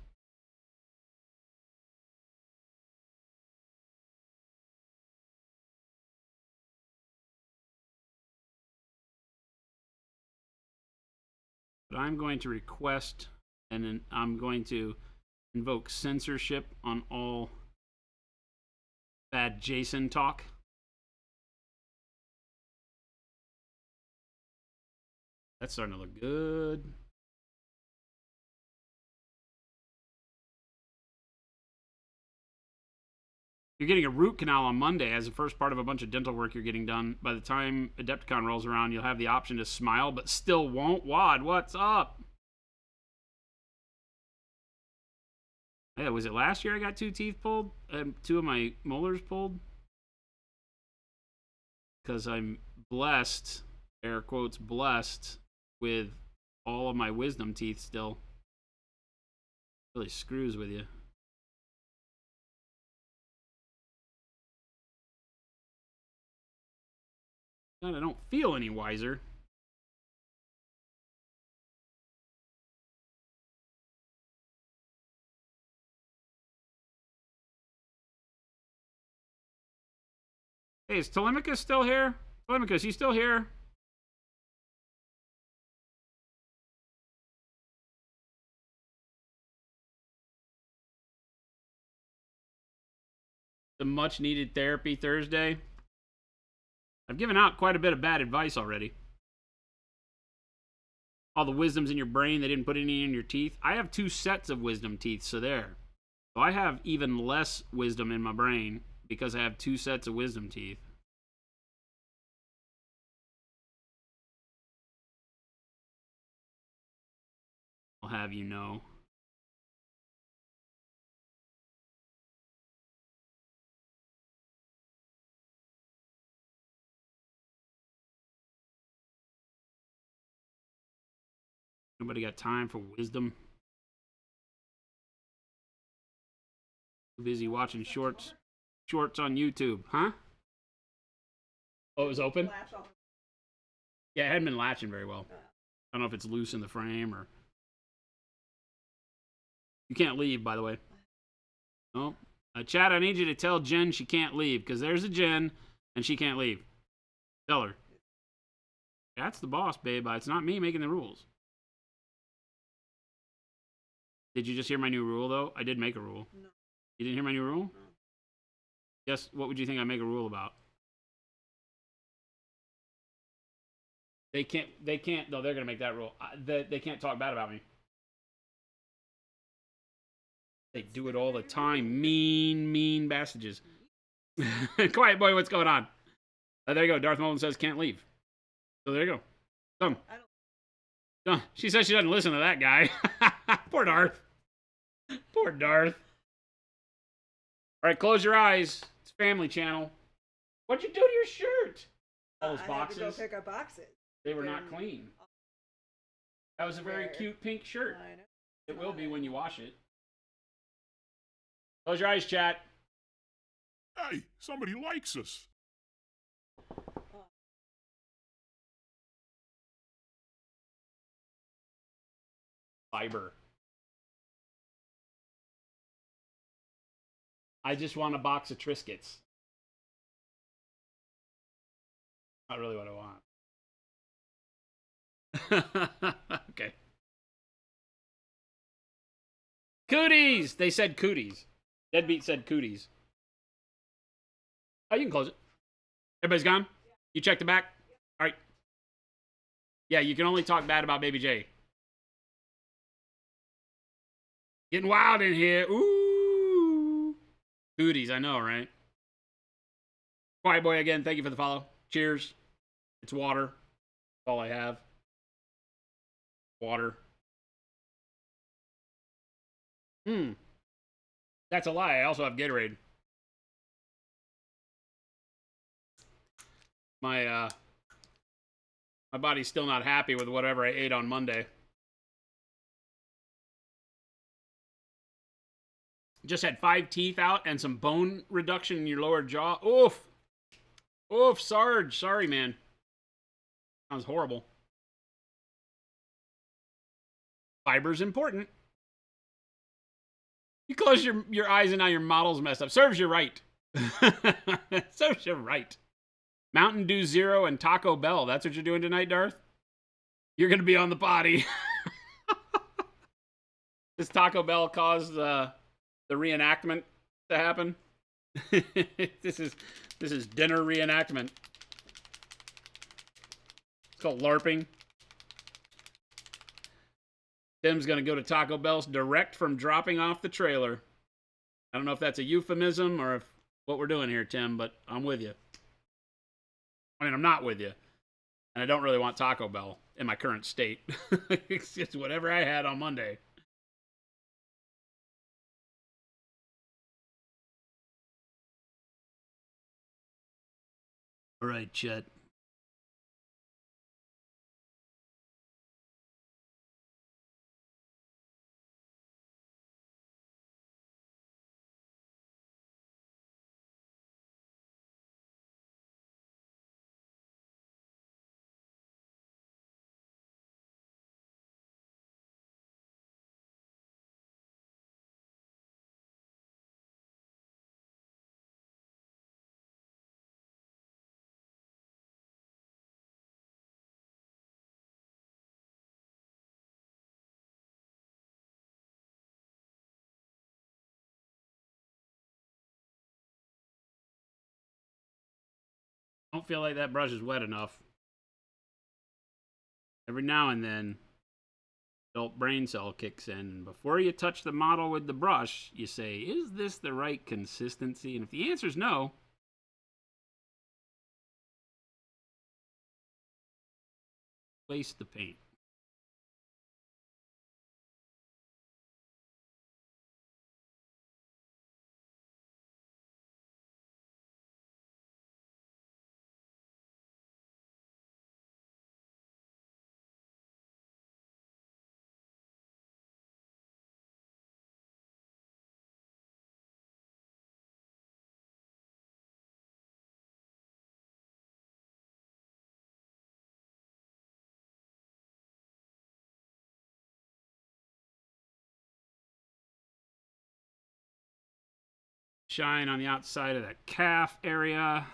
But I'm going to request and then I'm going to invoke censorship on all bad Jason talk. That's starting to look good. You're getting a root canal on Monday as the first part of a bunch of dental work you're getting done. By the time Adepticon rolls around, you'll have the option to smile, but still won't. Wad, what's up? Yeah, was it last year I got 2 teeth pulled? 2 of my molars pulled? Because I'm blessed, air quotes, blessed with all of my wisdom teeth still. Really screws with you. God, I don't feel any wiser. Hey, is Telemachus still here? Telemachus, you still here? The much needed therapy Thursday. I've given out quite a bit of bad advice already. All the wisdom's in your brain, they didn't put any in your teeth. I have 2 sets of wisdom teeth, so there. So I have even less wisdom in my brain because I have 2 sets of wisdom teeth. I'll have you know. Nobody got time for wisdom. Too busy watching shorts on YouTube, huh? Oh, it was open? Yeah, it hadn't been latching very well. I don't know if it's loose in the frame or... You can't leave, by the way. No. Chad, I need you to tell Jen she can't leave, because there's a Jen, and she can't leave. Tell her. That's the boss, babe. It's not me making the rules. Did you just hear my new rule, though? I did make a rule. No. You didn't hear my new rule? No. Yes, what would you think I make a rule about? They can't, no, they're going to make that rule. They can't talk bad about me. They do it all the time. Mean bastards. Quiet boy, what's going on? There you go. Darth Mullen says can't leave. So there you go. Done. Done. She says she doesn't listen to that guy. Poor Darth. Poor Darth. All right, close your eyes. It's Family Channel. What'd you do to your shirt? All those boxes. I had to go pick up boxes. They were not clean. That was a very cute pink shirt. I know. It will be when you wash it. Close your eyes, chat. Hey, somebody likes us. Fiber. I just want a box of Triscuits. Not really what I want. Okay. Cooties! They said cooties. Deadbeat said cooties. Oh, you can close it. Everybody's gone? You check the back? All right. Yeah, you can only talk bad about Baby J. Getting wild in here. Ooh. Cooties, I know, right? Quiet boy again, thank you for the follow. Cheers. It's water. That's all I have. Water. That's a lie. I also have Gatorade. My body's still not happy with whatever I ate on Monday. Just had 5 teeth out and some bone reduction in your lower jaw. Oof. Oof, Sarge. Sorry, man. Sounds horrible. Fiber's important. You close your eyes and now your model's messed up. Serves you right. Serves you right. Mountain Dew Zero and Taco Bell. That's what you're doing tonight, Darth? You're going to be on the potty. Does Taco Bell cause the reenactment to happen? This is dinner reenactment. It's called LARPing. Tim's going to go to Taco Bell's direct from dropping off the trailer. I don't know if that's a euphemism or if what we're doing here, Tim, but I'm with you. I mean, I'm not with you. And I don't really want Taco Bell in my current state. It's just whatever I had on Monday. All right, Chet. Don't feel like that brush is wet enough. Every now and then, adult brain cell kicks in. Before you touch the model with the brush, you say, is this the right consistency? And if the answer is no, waste the paint. Shine on the outside of that calf area.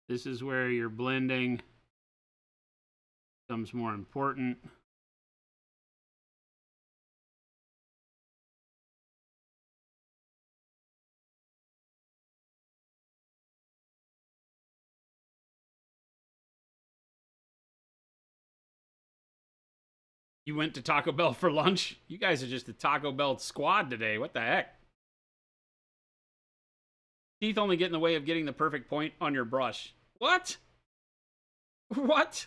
This is where your blending becomes more important. You went to Taco Bell for lunch? You guys are just a Taco Bell squad today. What the heck? Teeth only get in the way of getting the perfect point on your brush. What? What?